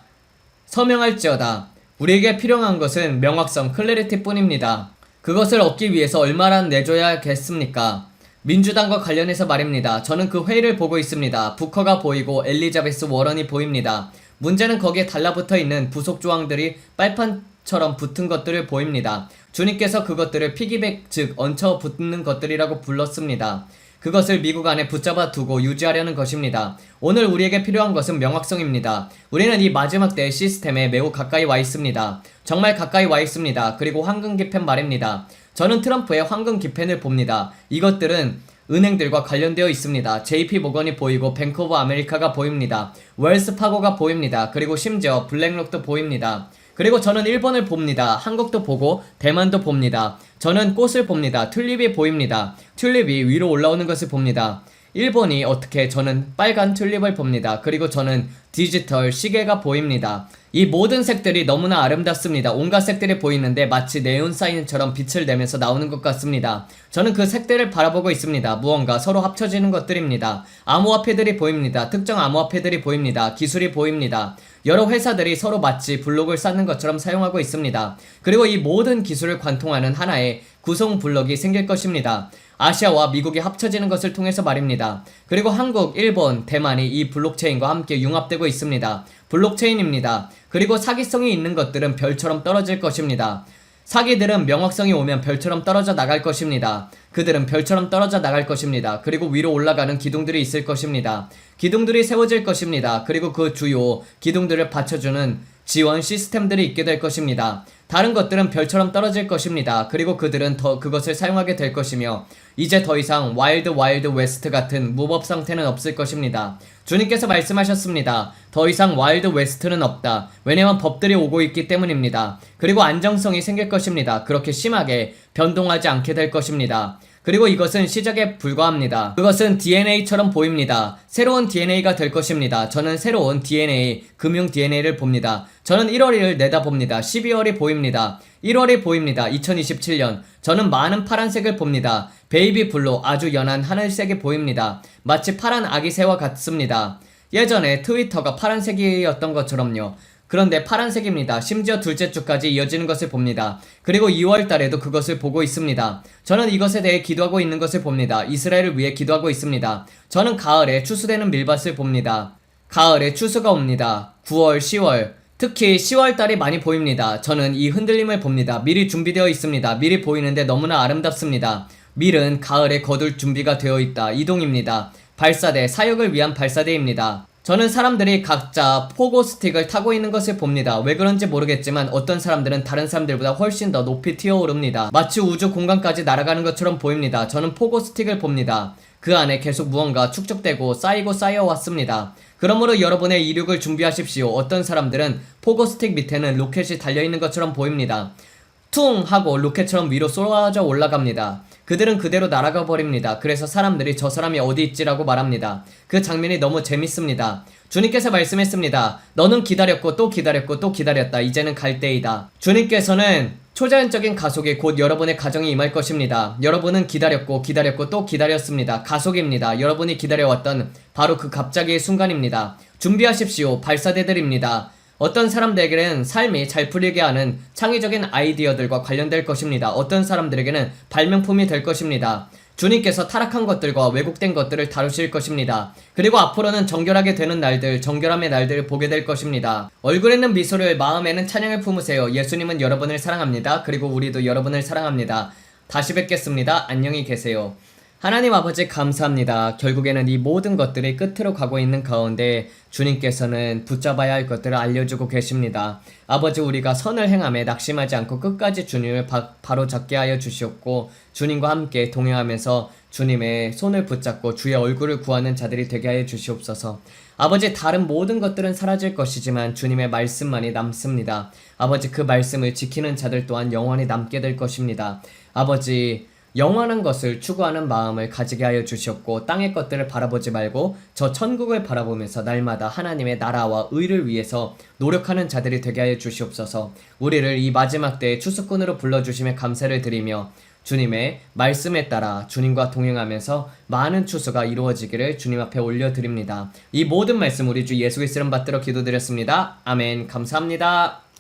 서명할지어다. 우리에게 필요한 것은 명확성, 클래리티 뿐입니다. 그것을 얻기 위해서 얼마나 내줘야겠습니까? 민주당과 관련해서 말입니다. 저는 그 회의를 보고 있습니다. 부커가 보이고 엘리자베스 워런이 보입니다. 문제는 거기에 달라붙어 있는 부속 조항들이 빨판처럼 붙은 것들을 보입니다. 주님께서 그것들을 피기백 즉 얹혀 붙는 것들이라고 불렀습니다. 그것을 미국 안에 붙잡아 두고 유지하려는 것입니다. 오늘 우리에게 필요한 것은 명확성입니다. 우리는 이 마지막 때의 시스템에 매우 가까이 와 있습니다. 정말 가까이 와 있습니다. 그리고 황금 기펜 말입니다. 저는 트럼프의 황금 기펜을 봅니다. 이것들은 은행들과 관련되어 있습니다. JP 모건이 보이고 뱅크 오브 아메리카가 보입니다. 웰스 파고가 보입니다. 그리고 심지어 블랙록도 보입니다. 그리고 저는 일본을 봅니다. 한국도 보고 대만도 봅니다. 저는 꽃을 봅니다. 튤립이 보입니다. 튤립이 위로 올라오는 것을 봅니다. 일본이 어떻게 저는 빨간 튤립을 봅니다. 그리고 저는 디지털 시계가 보입니다. 이 모든 색들이 너무나 아름답습니다. 온갖 색들이 보이는데 마치 네온 사인처럼 빛을 내면서 나오는 것 같습니다. 저는 그 색들을 바라보고 있습니다. 무언가 서로 합쳐지는 것들입니다. 암호화폐들이 보입니다. 특정 암호화폐들이 보입니다. 기술이 보입니다. 여러 회사들이 서로 마치 블록을 쌓는 것처럼 사용하고 있습니다. 그리고 이 모든 기술을 관통하는 하나의 구성 블록이 생길 것입니다. 아시아와 미국이 합쳐지는 것을 통해서 말입니다. 그리고 한국, 일본, 대만이 이 블록체인과 함께 융합되고 있습니다. 블록체인입니다. 그리고 사기성이 있는 것들은 별처럼 떨어질 것입니다. 사기들은 명확성이 오면 별처럼 떨어져 나갈 것입니다. 그들은 별처럼 떨어져 나갈 것입니다. 그리고 위로 올라가는 기둥들이 있을 것입니다. 기둥들이 세워질 것입니다. 그리고 그 주요 기둥들을 받쳐주는 지원 시스템들이 있게 될 것입니다. 다른 것들은 별처럼 떨어질 것입니다. 그리고 그들은 그것을 사용하게 될 것이며 이제 더 이상 와일드 웨스트 같은 무법 상태는 없을 것입니다. 주님께서 말씀하셨습니다. 더 이상 와일드 웨스트는 없다. 왜냐하면 법들이 오고 있기 때문입니다. 그리고 안정성이 생길 것입니다. 그렇게 심하게 변동하지 않게 될 것입니다. 그리고 이것은 시작에 불과합니다. 그것은 DNA처럼 보입니다. 새로운 DNA가 될 것입니다. 저는 새로운 DNA, 금융 DNA를 봅니다. 저는 1월을 내다봅니다. 12월이 보입니다. 1월이 보입니다. 2027년. 저는 많은 파란색을 봅니다. 베이비 블루, 아주 연한 하늘색이 보입니다. 마치 파란 아기 새와 같습니다. 예전에 트위터가 파란색이었던 것처럼요. 그런데 파란색입니다. 심지어 둘째 주까지 이어지는 것을 봅니다. 그리고 2월 달에도 그것을 보고 있습니다. 저는 이것에 대해 기도하고 있는 것을 봅니다. 이스라엘을 위해 기도하고 있습니다. 저는 가을에 추수되는 밀밭을 봅니다. 가을에 추수가 옵니다. 9월, 10월. 특히 10월 달이 많이 보입니다. 저는 이 흔들림을 봅니다. 밀이 준비되어 있습니다. 밀이 보이는데 너무나 아름답습니다. 밀은 가을에 거둘 준비가 되어 있다. 이동입니다. 발사대, 사역을 위한 발사대입니다. 저는 사람들이 각자 포고 스틱을 타고 있는 것을 봅니다. 왜 그런지 모르겠지만 어떤 사람들은 다른 사람들보다 훨씬 더 높이 튀어오릅니다. 마치 우주 공간까지 날아가는 것처럼 보입니다. 저는 포고 스틱을 봅니다. 그 안에 계속 무언가 축적되고 쌓이고 쌓여왔습니다. 그러므로 여러분의 이륙을 준비하십시오. 어떤 사람들은 포고 스틱 밑에는 로켓이 달려있는 것처럼 보입니다. 퉁 하고 로켓처럼 위로 쏘아져 올라갑니다. 그들은 그대로 날아가 버립니다. 그래서 사람들이 저 사람이 어디 있지라고 말합니다. 그 장면이 너무 재밌습니다. 주님께서 말씀했습니다. 너는 기다렸고 또 기다렸고 또 기다렸다. 이제는 갈 때이다. 주님께서는 초자연적인 가속이 곧 여러분의 가정에 임할 것입니다. 여러분은 기다렸고 기다렸고 또 기다렸습니다. 가속입니다. 여러분이 기다려왔던 바로 그 갑자기의 순간입니다. 준비하십시오. 발사대들입니다. 어떤 사람들에게는 삶이 잘 풀리게 하는 창의적인 아이디어들과 관련될 것입니다. 어떤 사람들에게는 발명품이 될 것입니다. 주님께서 타락한 것들과 왜곡된 것들을 다루실 것입니다. 그리고 앞으로는 정결하게 되는 날들, 정결함의 날들을 보게 될 것입니다. 얼굴에는 미소를, 마음에는 찬양을 품으세요. 예수님은 여러분을 사랑합니다. 그리고 우리도 여러분을 사랑합니다. 다시 뵙겠습니다. 안녕히 계세요. 하나님 아버지 감사합니다. 결국에는 이 모든 것들이 끝으로 가고 있는 가운데 주님께서는 붙잡아야 할 것들을 알려주고 계십니다. 아버지, 우리가 선을 행함에 낙심하지 않고 끝까지 주님을 바로 잡게 하여 주시옵고, 주님과 함께 동행하면서 주님의 손을 붙잡고 주의 얼굴을 구하는 자들이 되게 하여 주시옵소서. 아버지, 다른 모든 것들은 사라질 것이지만 주님의 말씀만이 남습니다. 아버지, 그 말씀을 지키는 자들 또한 영원히 남게 될 것입니다. 아버지, 영원한 것을 추구하는 마음을 가지게 하여 주시옵고, 땅의 것들을 바라보지 말고 저 천국을 바라보면서 날마다 하나님의 나라와 의를 위해서 노력하는 자들이 되게 하여 주시옵소서. 우리를 이 마지막 때의 추수꾼으로 불러주심에 감사를 드리며 주님의 말씀에 따라 주님과 동행하면서 많은 추수가 이루어지기를 주님 앞에 올려드립니다. 이 모든 말씀 우리 주 예수 그리스도를 받들어 기도드렸습니다. 아멘. 감사합니다.